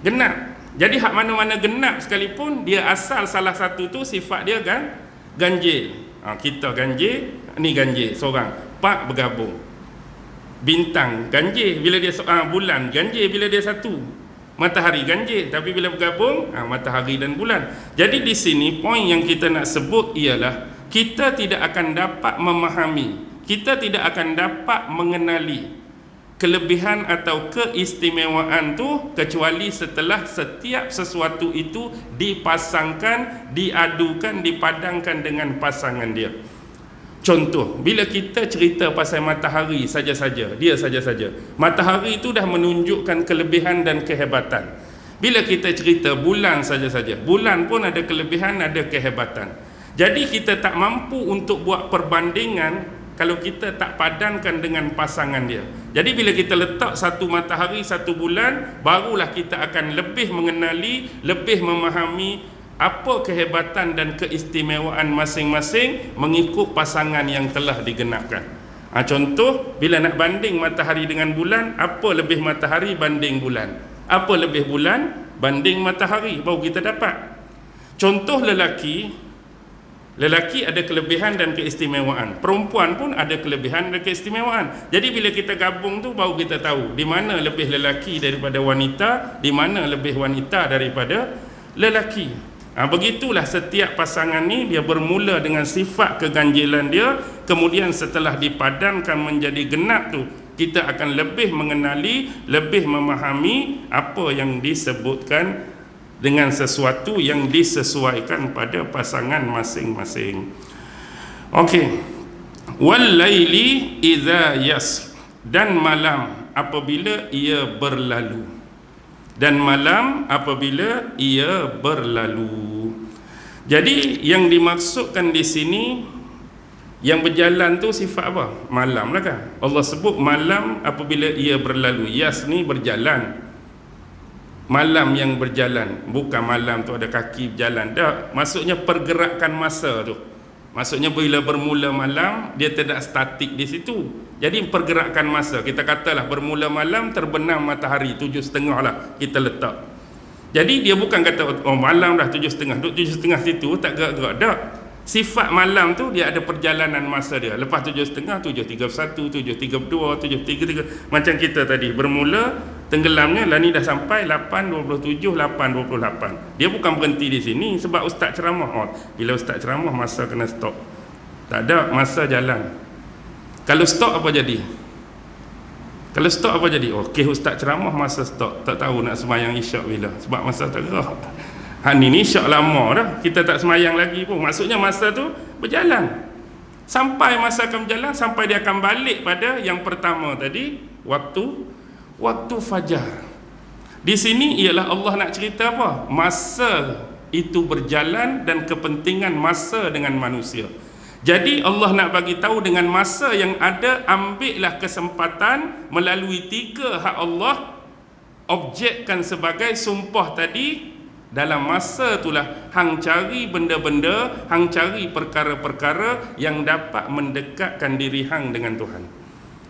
Speaker 1: genap. Jadi hak mana-mana genap sekalipun, dia asal salah satu tu sifat dia kan ganjil. Kita ganjil, ni ganjil seorang, pak bergabung. Bintang ganjil bila dia bulan ganjil bila dia satu. Matahari ganjil, tapi bila bergabung matahari dan bulan. Jadi di sini poin yang kita nak sebut ialah kita tidak akan dapat memahami, kita tidak akan dapat mengenali kelebihan atau keistimewaan tu kecuali setelah setiap sesuatu itu dipasangkan, diadukan, dipadangkan dengan pasangan dia. Contoh, bila kita cerita pasal matahari saja-saja, dia saja-saja, matahari itu dah menunjukkan kelebihan dan kehebatan. Bila kita cerita bulan saja-saja, bulan pun ada kelebihan, ada kehebatan. Jadi kita tak mampu untuk buat perbandingan kalau kita tak padankan dengan pasangan dia. Jadi bila kita letak satu matahari, satu bulan, barulah kita akan lebih mengenali, lebih memahami apa kehebatan dan keistimewaan masing-masing mengikut pasangan yang telah digenapkan. Contoh, bila nak banding matahari dengan bulan, apa lebih matahari banding bulan? Apa lebih bulan banding matahari? Baru kita dapat. Contoh lelaki ada kelebihan dan keistimewaan. Perempuan pun ada kelebihan dan keistimewaan. Jadi bila kita gabung tu baru kita tahu di mana lebih lelaki daripada wanita, di mana lebih wanita daripada lelaki. Begitulah setiap pasangan ni dia bermula dengan sifat keganjilan dia, kemudian setelah dipadankan menjadi genap tu, kita akan lebih mengenali, lebih memahami apa yang disebutkan dengan sesuatu yang disesuaikan pada pasangan masing-masing. Okey. Wal laili idza yas, dan malam apabila ia berlalu. Dan malam apabila ia berlalu. Jadi yang dimaksudkan di sini yang berjalan tu sifat apa? Malam lah kan. Allah sebut malam apabila ia berlalu. Yas ni berjalan. Malam yang berjalan, bukan malam tu ada kaki berjalan. Tak, maksudnya pergerakan masa tu. Maksudnya bila bermula malam, dia tidak statik di situ. Jadi pergerakan masa, kita katalah bermula malam terbenam matahari 7.30 lah kita letak. Jadi dia bukan kata oh malam dah 7.30, duduk 7.30 situ tak gerak-gerak. Tak. Sifat malam tu dia ada perjalanan masa dia. Lepas 7.30, 7.31, 7.32, 7.33. Macam kita tadi bermula tenggelamnya lah ni dah sampai 8.27, 8.28. Dia bukan berhenti di sini sebab ustaz ceramah. Bila ustaz ceramah masa kena stop. Tak ada, masa jalan. Kalau stop apa jadi? Kalau stop apa jadi? Okey, ustaz ceramah masa stop. Tak tahu nak sembahyang isyak bila sebab masa tak gerak. Ni syak lama dah, kita tak semayang lagi pun. Maksudnya masa tu berjalan. Sampai masa akan berjalan, sampai dia akan balik pada yang pertama tadi, waktu fajar. Di sini ialah Allah nak cerita apa? Masa itu berjalan dan kepentingan masa dengan manusia. Jadi Allah nak bagi tahu dengan masa yang ada, ambillah kesempatan melalui 3 hak Allah, objekkan sebagai sumpah tadi. Dalam masa itulah hang cari benda-benda, hang cari perkara-perkara yang dapat mendekatkan diri hang dengan Tuhan.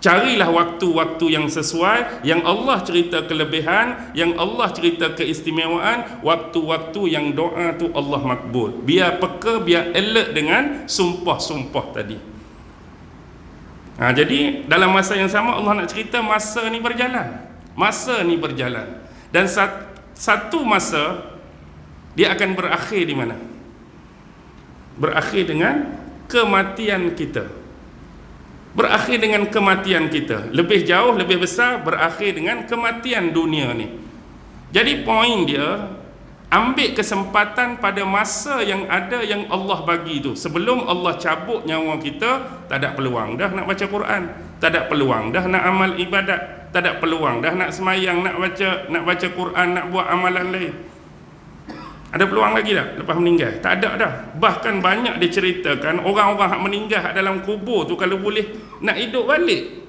Speaker 1: Carilah waktu-waktu yang sesuai, yang Allah cerita kelebihan, yang Allah cerita keistimewaan, waktu-waktu yang doa tu Allah makbul. Biar peka, biar alert dengan sumpah-sumpah tadi. Jadi dalam masa yang sama Allah nak cerita masa ni berjalan. Masa ni berjalan. Dan satu masa dia akan berakhir di mana? Berakhir dengan kematian kita. Berakhir dengan kematian kita. Lebih jauh, lebih besar, berakhir dengan kematian dunia ni. Jadi poin dia, ambil kesempatan pada masa yang ada yang Allah bagi tu. Sebelum Allah cabut nyawa kita, tak ada peluang dah nak baca Quran, tak ada peluang dah nak amal ibadat, tak ada peluang dah nak semayang, nak baca Quran, nak buat amalan lain. Ada peluang lagi tak lepas meninggal? Tak ada dah. Bahkan banyak diceritakan orang-orang yang meninggal dalam kubur tu kalau boleh nak hidup balik.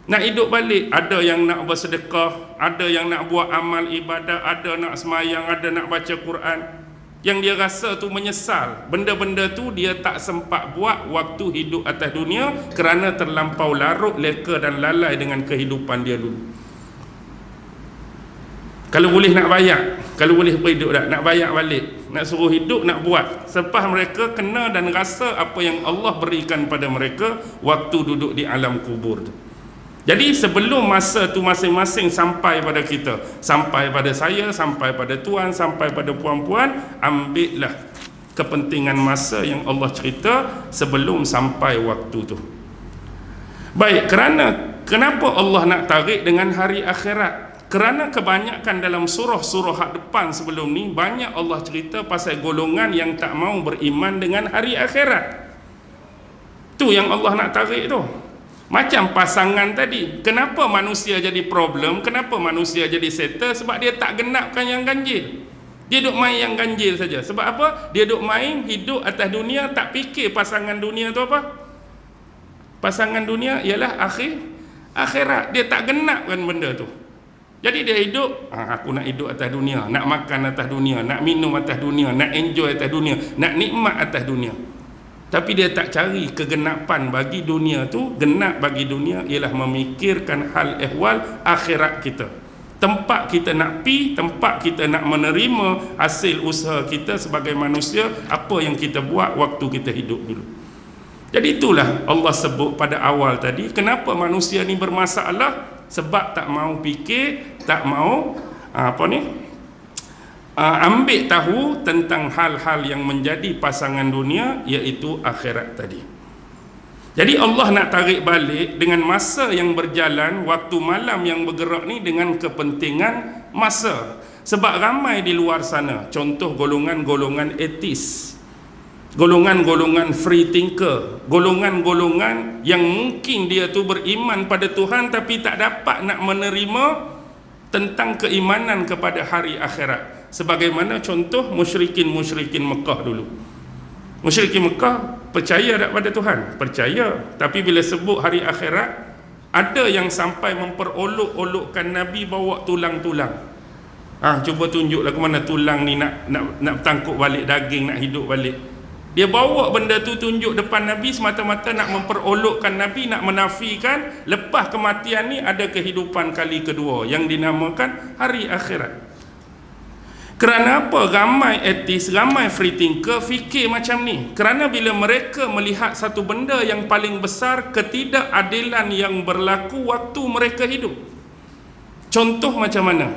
Speaker 1: Nak hidup balik. Ada yang nak bersedekah, ada yang nak buat amal ibadah, ada nak semayang, ada nak baca Quran. Yang dia rasa tu menyesal. Benda-benda tu dia tak sempat buat waktu hidup atas dunia kerana terlampau larut, leka dan lalai dengan kehidupan dia dulu. Kalau boleh nak bayar, kalau boleh hidup dah, nak bayar balik, nak suruh hidup, nak buat. Sepah mereka kena dan rasa apa yang Allah berikan pada mereka waktu duduk di alam kubur tu. Jadi sebelum masa tu masing-masing sampai pada kita, sampai pada saya, sampai pada tuan, sampai pada puan-puan, ambillah kepentingan masa yang Allah cerita sebelum sampai waktu tu. Baik, kerana Kenapa Allah nak tarik dengan hari akhirat? Kerana kebanyakan dalam surah-surah hak depan sebelum ni banyak Allah cerita pasal golongan yang tak mau beriman dengan hari akhirat. Tu yang Allah nak tarik tu. Macam pasangan tadi, kenapa manusia jadi problem, kenapa manusia jadi settle? Sebab dia tak genapkan yang ganjil. Dia duk main yang ganjil saja. Sebab apa? Dia duk main hidup atas dunia, tak fikir pasangan dunia tu apa? Pasangan dunia ialah akhirat. Dia tak genapkan benda tu. Jadi dia hidup, aku nak hidup atas dunia, nak makan atas dunia, nak minum atas dunia, nak enjoy atas dunia, nak nikmat atas dunia. Tapi dia tak cari kegenapan bagi dunia tu. Genap bagi dunia ialah memikirkan hal ehwal akhirat kita. Tempat kita nak pi, tempat kita nak menerima hasil usaha kita sebagai manusia, apa yang kita buat waktu kita hidup dulu. Jadi itulah Allah sebut pada awal tadi, kenapa manusia ni bermasalah? Sebab tak mau fikir, tak mau ambil tahu tentang hal-hal yang menjadi pasangan dunia, iaitu akhirat tadi. Jadi Allah nak tarik balik dengan masa yang berjalan, waktu malam yang bergerak ni dengan kepentingan masa. Sebab ramai di luar sana, contoh golongan-golongan etis, golongan-golongan free thinker, golongan-golongan yang mungkin dia tu beriman pada Tuhan tapi tak dapat nak menerima tentang keimanan kepada hari akhirat. Sebagaimana contoh musyrikin Mekah dulu. Musyrikin Mekah percaya tak pada Tuhan? Percaya. Tapi bila sebut hari akhirat, ada yang sampai memperolok-olokkan Nabi bawa tulang-tulang. Cuba tunjuklah ke mana tulang ni nak tangkuk balik daging, nak hidup balik. Dia bawa benda tu tunjuk depan Nabi semata-mata nak memperolokkan Nabi, nak menafikan lepas kematian ni ada kehidupan kali kedua yang dinamakan hari akhirat. Kerana apa? Ramai etis, ramai free thinker fikir macam ni. Kerana bila mereka melihat satu benda yang paling besar, ketidakadilan yang berlaku waktu mereka hidup. Contoh macam mana?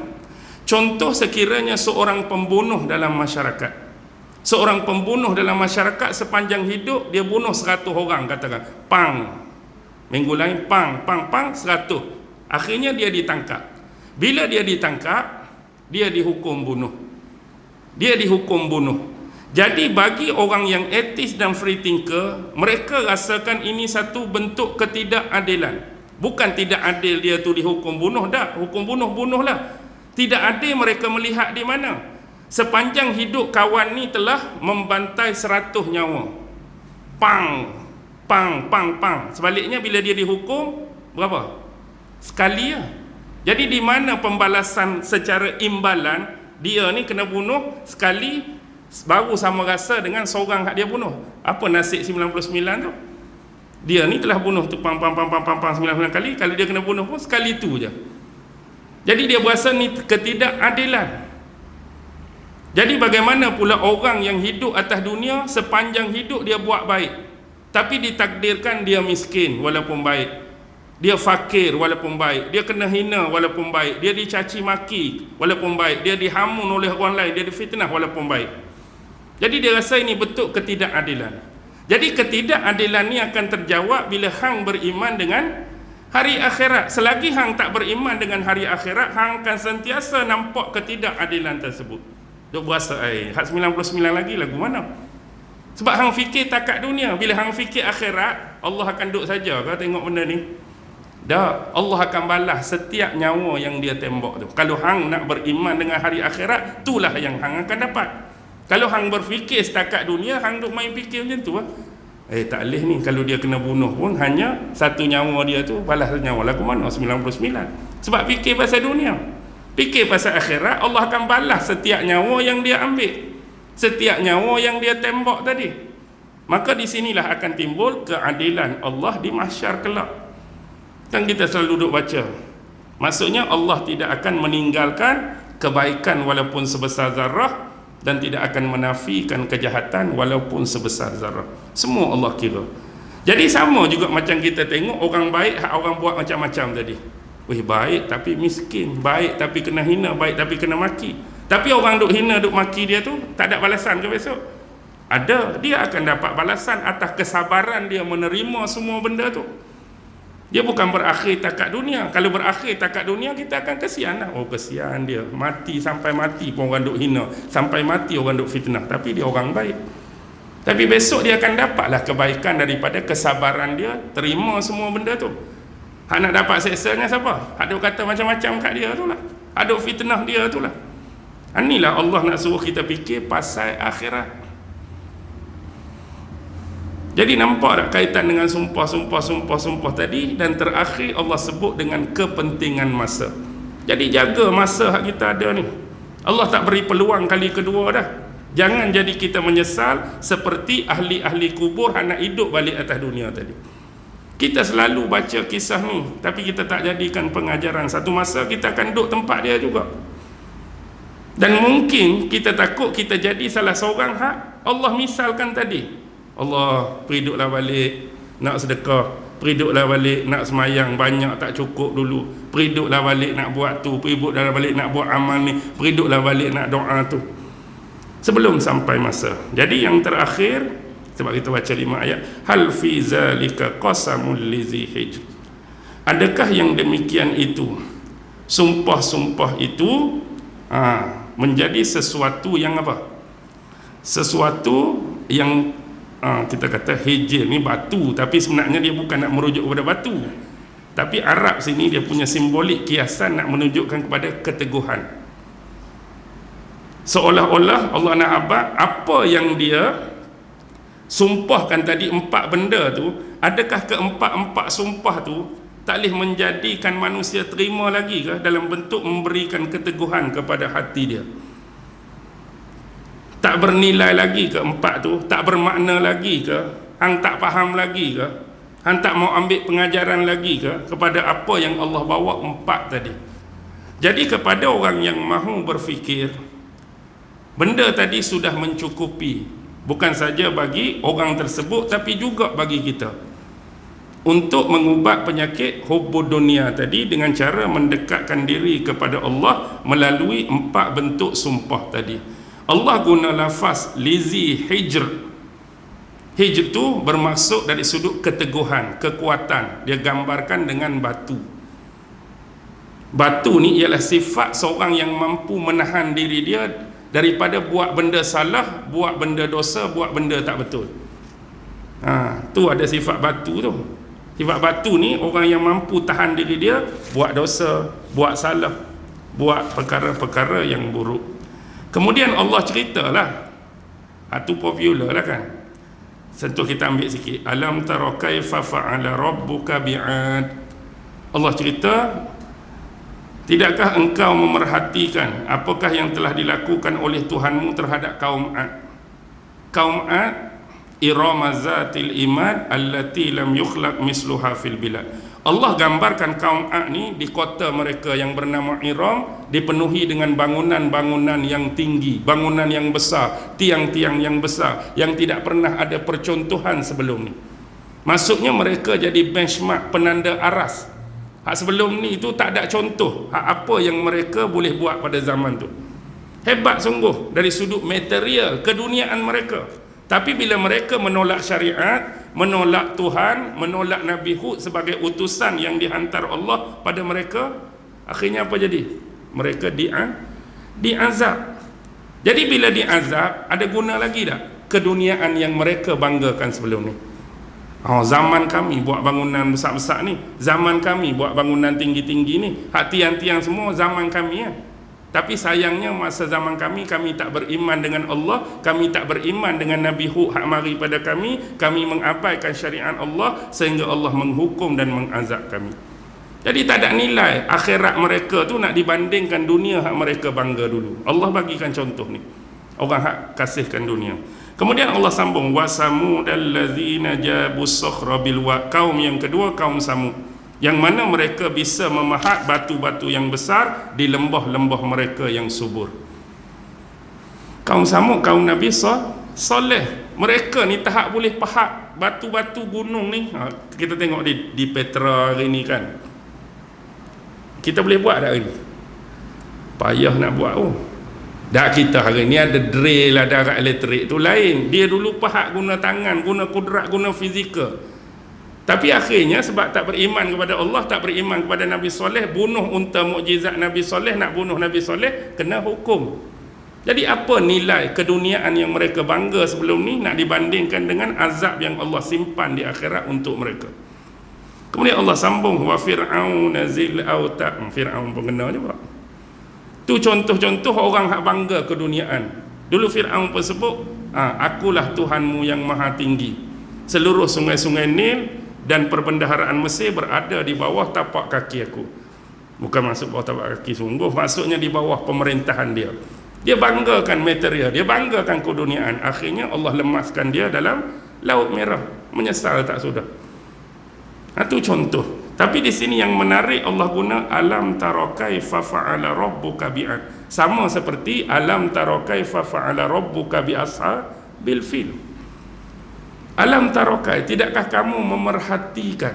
Speaker 1: Contoh sekiranya seorang pembunuh dalam masyarakat. Seorang pembunuh dalam masyarakat sepanjang hidup dia bunuh 100 orang, katakan. Pang. Minggu lain pang 100. Akhirnya dia ditangkap. Bila dia ditangkap, dia dihukum bunuh. Jadi bagi orang yang etis dan free thinker, mereka rasakan ini satu bentuk ketidakadilan. Bukan tidak adil dia tu dihukum bunuh dah, hukum bunuh-bunuhlah. Tidak adil mereka melihat di mana sepanjang hidup kawan ni telah membantai 100 nyawa. Pang. Sebaliknya bila dia dihukum berapa? Sekali ya. Jadi di mana pembalasan secara imbalan? Dia ni kena bunuh sekali, baru sama rasa dengan seorang hak dia bunuh. Apa nasib 99 tu? Dia ni telah bunuh tu pang 99 kali. Kalau dia kena bunuh pun sekali tu je. Jadi dia berasa ni ketidakadilan. Jadi bagaimana pula orang yang hidup atas dunia, sepanjang hidup dia buat baik, tapi ditakdirkan dia miskin walaupun baik, dia fakir walaupun baik, dia kena hina walaupun baik, dia dicaci maki walaupun baik, dia dihamun oleh orang lain, dia difitnah walaupun baik. Jadi dia rasa ini bentuk ketidakadilan. Jadi ketidakadilan ni akan terjawab bila hang beriman dengan hari akhirat. Selagi hang tak beriman dengan hari akhirat, hang akan sentiasa nampak ketidakadilan tersebut. Duk berasa hak 99 lagi lagu mana? Sebab hang fikir takat dunia. Bila hang fikir akhirat, Allah akan duduk saja kau tengok benda ni. Dah, Allah akan balas setiap nyawa yang dia tembak tu. Kalau hang nak beriman dengan hari akhirat, itulah yang hang akan dapat. Kalau hang berfikir setakat dunia, hang duk main fikir macam tu tak boleh ni. Kalau dia kena bunuh pun hanya satu nyawa dia tu, balas nyawa lagu mana 99. Sebab fikir pasal dunia. Fikir pasal akhirat, Allah akan balas setiap nyawa yang dia ambil, setiap nyawa yang dia tembak tadi. Maka di sinilah akan timbul keadilan Allah di mahsyar kelak. Kan kita selalu duduk baca, maksudnya Allah tidak akan meninggalkan kebaikan walaupun sebesar zarah, dan tidak akan menafikan kejahatan walaupun sebesar zarah. Semua Allah kira. Jadi sama juga macam kita tengok orang baik, orang buat macam-macam tadi. Baik tapi miskin, baik tapi kena hina, baik tapi kena maki. Tapi orang duk hina, duk maki dia tu, tak ada balasan ke besok? Ada, dia akan dapat balasan atas kesabaran dia menerima semua benda tu. Dia bukan berakhir takat dunia. Kalau berakhir takat dunia, kita akan kesian lah. Oh, kesian dia, mati, sampai mati pun orang duk hina, sampai mati orang duk fitnah, tapi dia orang baik. Tapi besok dia akan dapatlah kebaikan daripada kesabaran dia, terima semua benda tu. Hak nak dapat seksanya siapa? Hak duk kata macam-macam kat dia tu lah, hak duk fitnah dia tu lah. Inilah Allah nak suruh kita fikir pasal akhirat. Jadi nampak tak kaitan dengan sumpah tadi, dan terakhir Allah sebut dengan kepentingan masa. Jadi jaga masa hak kita ada ni. Allah tak beri peluang kali kedua dah. Jangan jadi kita menyesal seperti ahli-ahli kubur nak hidup balik atas dunia tadi. Kita selalu baca kisah ni, tapi kita tak jadikan pengajaran. Satu masa kita akan duduk tempat dia juga. Dan mungkin kita takut kita jadi salah seorang hak Allah misalkan tadi. Allah, periduklah balik nak sedekah, periduklah balik nak semayang, banyak tak cukup dulu, periduklah balik nak buat tu, periduklah balik nak buat amal ni, periduklah balik nak doa tu, sebelum sampai masa. Jadi yang terakhir, sebab kita baca 5 ayat, hal fi zalika qasamul lizi hijr, adakah yang demikian itu, sumpah-sumpah itu menjadi sesuatu yang apa? Sesuatu yang kita kata hijr ni batu, tapi sebenarnya dia bukan nak merujuk kepada batu, tapi Arab sini dia punya simbolik kiasan nak menunjukkan kepada keteguhan. Seolah-olah Allah nak apa yang dia sumpahkan tadi, 4 benda tu, adakah keempat-empat sumpah tu tak boleh menjadikan manusia terima lagi ke dalam bentuk memberikan keteguhan kepada hati dia? Tak bernilai lagi ke 4 tu? Tak bermakna lagi ke? Hang tak faham lagi ke? Hang tak mau ambil pengajaran lagi ke kepada apa yang Allah bawa 4 tadi? Jadi kepada orang yang mahu berfikir, benda tadi sudah mencukupi, bukan saja bagi orang tersebut tapi juga bagi kita, untuk mengubat penyakit hubbud dunia tadi dengan cara mendekatkan diri kepada Allah melalui 4 bentuk sumpah tadi. Allah guna lafaz lizi hijr. Hijr tu bermaksud dari sudut keteguhan, kekuatan. Dia gambarkan dengan batu. Batu ni ialah sifat seorang yang mampu menahan diri dia daripada buat benda salah, buat benda dosa, buat benda tak betul. Tu ada sifat batu tu. Sifat batu ni orang yang mampu tahan diri dia buat dosa, buat salah, buat perkara-perkara yang buruk. Kemudian Allah ceritalah, itu popular lah kan, sentuh kita ambil sikit, alam tara kaifa fa'ala rabbuka bi'ad. Allah cerita, tidakkah engkau memerhatikan apakah yang telah dilakukan oleh Tuhanmu terhadap kaum Ad? Kaum Ad, irama zatil imad allati lam yukhlaq misluha fil bilad. Allah gambarkan kaum Ad ni di kota mereka yang bernama Iram, dipenuhi dengan bangunan-bangunan yang tinggi, bangunan yang besar, tiang-tiang yang besar yang tidak pernah ada percontohan sebelum ni. Maksudnya mereka jadi benchmark, penanda aras. Hak sebelum ni itu tak ada contoh hak apa yang mereka boleh buat pada zaman tu. Hebat sungguh dari sudut material keduniaan mereka. Tapi bila mereka menolak syariat, menolak Tuhan, menolak Nabi Hud sebagai utusan yang dihantar Allah pada mereka, akhirnya apa jadi? Mereka diazab. Jadi bila diazab, ada guna lagi tak keduniaan yang mereka banggakan sebelum ni? Zaman kami buat bangunan besar-besar ni, zaman kami buat bangunan tinggi-tinggi ni, hak tiang-tiang semua zaman kami ya. Tapi sayangnya masa zaman kami tak beriman dengan Allah, kami tak beriman dengan Nabi Hud hak mari pada kami mengabaikan syariat Allah sehingga Allah menghukum dan mengazab kami. Jadi tak ada nilai akhirat mereka tu nak dibandingkan dunia hak mereka bangga dulu. Allah bagikan contoh ni, orang hak kasihkan dunia. Kemudian Allah sambung, wasamud allazina jabus sakhra bil wa, kaum yang kedua kaum Samud, yang mana mereka bisa memahat batu-batu yang besar di lembah-lembah mereka yang subur. Kaum Samud, kaum Nabi Saleh, mereka ni tahap boleh pahat batu-batu gunung ni. Kita tengok di Petra hari ni kan, kita boleh buat tak hari ni? Payah nak buat dah. Kita hari ni ada drill, ada alat elektrik tu lain. Dia dulu pahat guna tangan, guna kudrat, guna fizikal. Tapi akhirnya sebab tak beriman kepada Allah, tak beriman kepada Nabi Soleh, bunuh unta mukjizat Nabi Soleh, nak bunuh Nabi Soleh, kena hukum. Jadi apa nilai keduniaan yang mereka bangga sebelum ni nak dibandingkan dengan azab yang Allah simpan di akhirat untuk mereka. Kemudian Allah sambung, wa fir'aun zil auta. Fir'aun pun kena juga. Tu contoh-contoh orang hak bangga keduniaan. Dulu Fir'aun pun sebut, akulah Tuhanmu yang maha tinggi. Seluruh sungai-sungai Nil dan perbendaharaan Mesir berada di bawah tapak kaki aku. Bukan maksud bawah tapak kaki sungguh, maksudnya di bawah pemerintahan dia. Dia banggakan material, dia banggakan keduniaan. Akhirnya Allah lemaskan dia dalam Laut Merah. Menyesal tak sudah. Itu contoh. Tapi di sini yang menarik, Allah guna alam tara kaifa fa'ala rabbuka bi'ad. Sama seperti alam tara kaifa fa'ala rabbuka bi ashabil fil. Alam tarokai, tidakkah kamu memerhatikan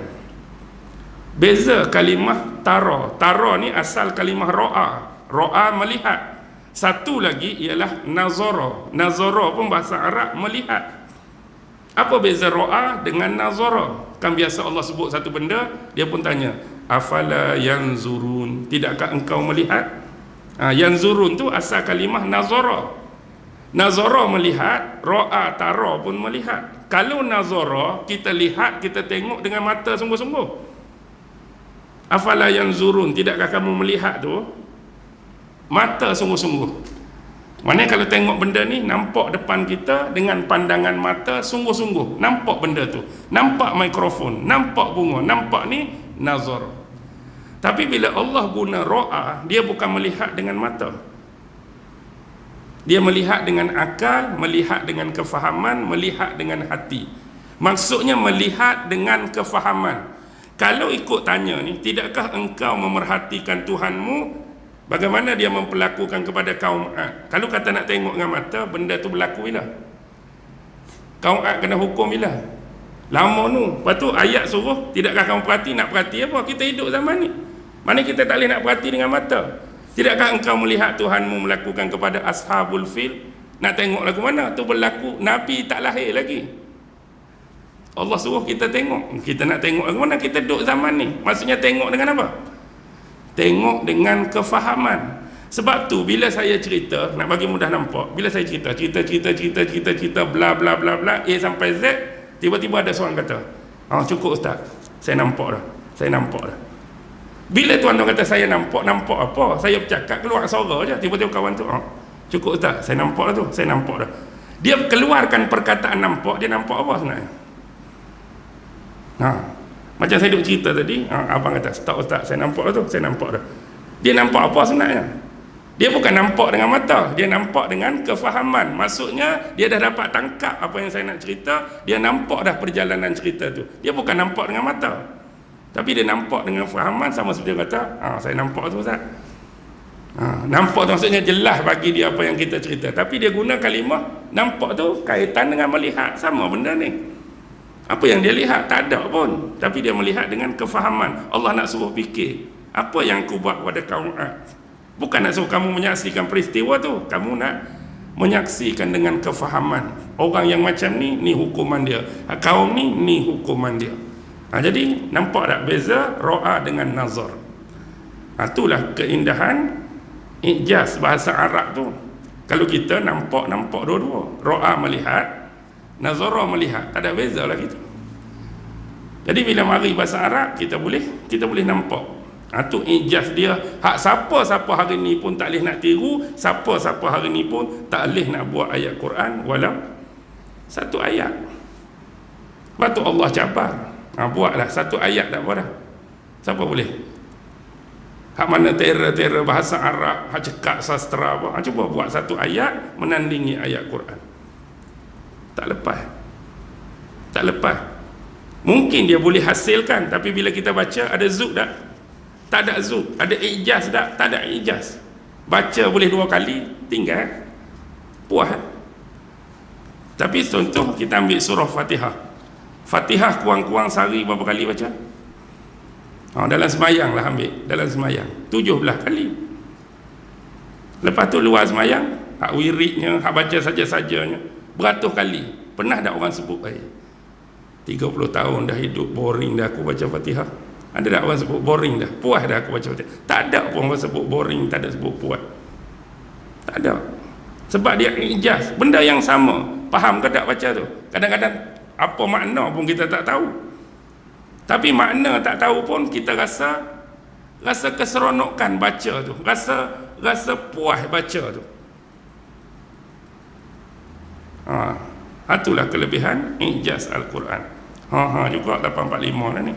Speaker 1: beza kalimah tara? Tara ni asal kalimah ro'a. Ro'a melihat. Satu lagi ialah nazara. Nazara pun bahasa Arab melihat. Apa beza ro'a dengan nazara? Kan biasa Allah sebut satu benda, dia pun tanya, afala yanzurun, tidakkah engkau melihat? Yanzurun tu asal kalimah nazara. Nazara melihat, ro'a tara pun melihat. Kalau nazara, kita lihat, kita tengok dengan mata sungguh-sungguh. Afala yanzurun, tidakkah kamu melihat tu? Mata sungguh-sungguh. Maknanya kalau tengok benda ni, nampak depan kita dengan pandangan mata sungguh-sungguh. Nampak benda tu. Nampak mikrofon, nampak bunga, nampak ni nazara. Tapi bila Allah guna ro'a, dia bukan melihat dengan mata. Dia melihat dengan akal, melihat dengan kefahaman, melihat dengan hati. Maksudnya melihat dengan kefahaman. Kalau ikut tanya ni, tidakkah engkau memerhatikan Tuhanmu bagaimana dia memperlakukan kepada kaum Ad? Kalau kata nak tengok dengan mata, benda tu berlaku bila? Kaum Ad kena hukum bila? Lama tu. Lepas tu ayat suruh, tidakkah kamu perhati? Nak perhati apa? Kita hidup zaman ni. Mana kita tak boleh nak perhati dengan mata? Tidakkah engkau melihat Tuhanmu melakukan kepada ashabul fil? Nak tengok lagu mana? Tu berlaku, Nabi tak lahir lagi. Allah suruh kita tengok. Kita nak tengok lagu mana? Kita duduk zaman ni. Maksudnya tengok dengan apa? Tengok dengan kefahaman. Sebab tu bila saya cerita, nak bagi mudah nampak, bila saya cerita bla bla bla bla A sampai Z, tiba-tiba ada seorang kata, cukup ustaz, saya nampak dah. Bila tuan-tuan kata saya nampak apa? Saya bercakap keluar suara je. Tiba-tiba kawan tu, cukup ustaz, saya nampak dah tu, saya nampak dah. Dia keluarkan perkataan nampak, dia nampak apa sebenarnya? Macam saya duk cerita tadi, abang kata, tak ustaz, saya nampak dah tu, saya nampak dah. Dia nampak apa sebenarnya? Dia bukan nampak dengan mata, dia nampak dengan kefahaman. Maksudnya dia dah dapat tangkap apa yang saya nak cerita, dia nampak dah perjalanan cerita tu. Dia bukan nampak dengan mata, tapi dia nampak dengan fahaman. Sama seperti dia kata, saya nampak tu ustaz. Nampak tu maksudnya jelas bagi dia apa yang kita cerita. Tapi dia guna kalimah nampak tu kaitan dengan melihat. Sama benda ni. Apa yang dia lihat tak ada pun, tapi dia melihat dengan kefahaman. Allah nak suruh fikir, apa yang aku buat pada kaum Ad? Bukan nak suruh kamu menyaksikan peristiwa tu, kamu nak menyaksikan dengan kefahaman. Orang yang macam ni hukuman dia. Kaum ni hukuman dia. Jadi nampak tak beza ro'a dengan nazar? Itulah keindahan ijaz bahasa Arab tu. Kalau kita nampak dua-dua. Ro'a melihat, nazara melihat, tak ada beza lah kita. Jadi bila mari bahasa Arab, kita boleh nampak. Itu ijaz dia. Hak siapa hari ni pun tak boleh nak tiru, siapa hari ni pun tak boleh nak buat ayat Quran walau satu ayat. Lepas tu Allah cabar, buatlah satu ayat tak apa dah. Siapa boleh? Hak mana terror bahasa Arab, hak cekak sastra apa, cuba buat satu ayat menandingi ayat Quran. Tak lepas. Mungkin dia boleh hasilkan, tapi bila kita baca, ada zuk tak? Tak ada zuk. Ada ijaz tak? Tak ada ijaz. Baca boleh 2 kali, tinggal puas. Tapi contoh kita ambil surah Fatihah kurang-kurang sehari berapa kali baca? Dalam semayang lah ambil. Dalam semayang 17 kali. Lepas tu luar semayang, hak wiridnya, hak baca saja-sajanya beratus kali. Pernah tak orang sebut 30 tahun dah hidup, boring dah aku baca Fatihah. Ada tak orang sebut boring dah? Puas dah aku baca Fatihah? Tak ada pun orang sebut boring, tak ada sebut puas. Tak ada. Sebab dia ijaz, benda yang sama. Faham ke tak baca tu? Kadang-kadang apa makna pun kita tak tahu. Tapi makna tak tahu pun kita rasa keseronokan baca tu. Rasa puas baca tu. Itulah kelebihan ijaz Al-Quran. Juga 845 dah ni.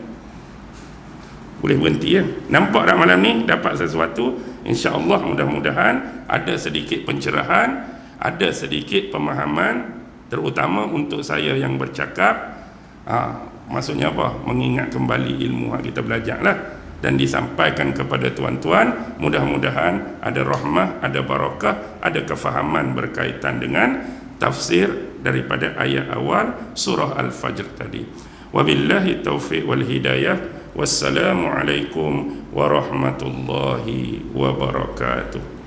Speaker 1: Boleh berhenti ya. Nampak tak malam ni dapat sesuatu? InsyaAllah mudah-mudahan ada sedikit pencerahan, ada sedikit pemahaman, terutama untuk saya yang bercakap. Maksudnya apa? Mengingat kembali ilmu yang kita belajar lah, dan disampaikan kepada tuan-tuan. Mudah-mudahan ada rahmah, ada barakah, ada kefahaman berkaitan dengan tafsir daripada ayat awal surah Al-Fajr tadi. Wabillahi taufiq wal hidayah. Wassalamualaikum warahmatullahi wabarakatuh.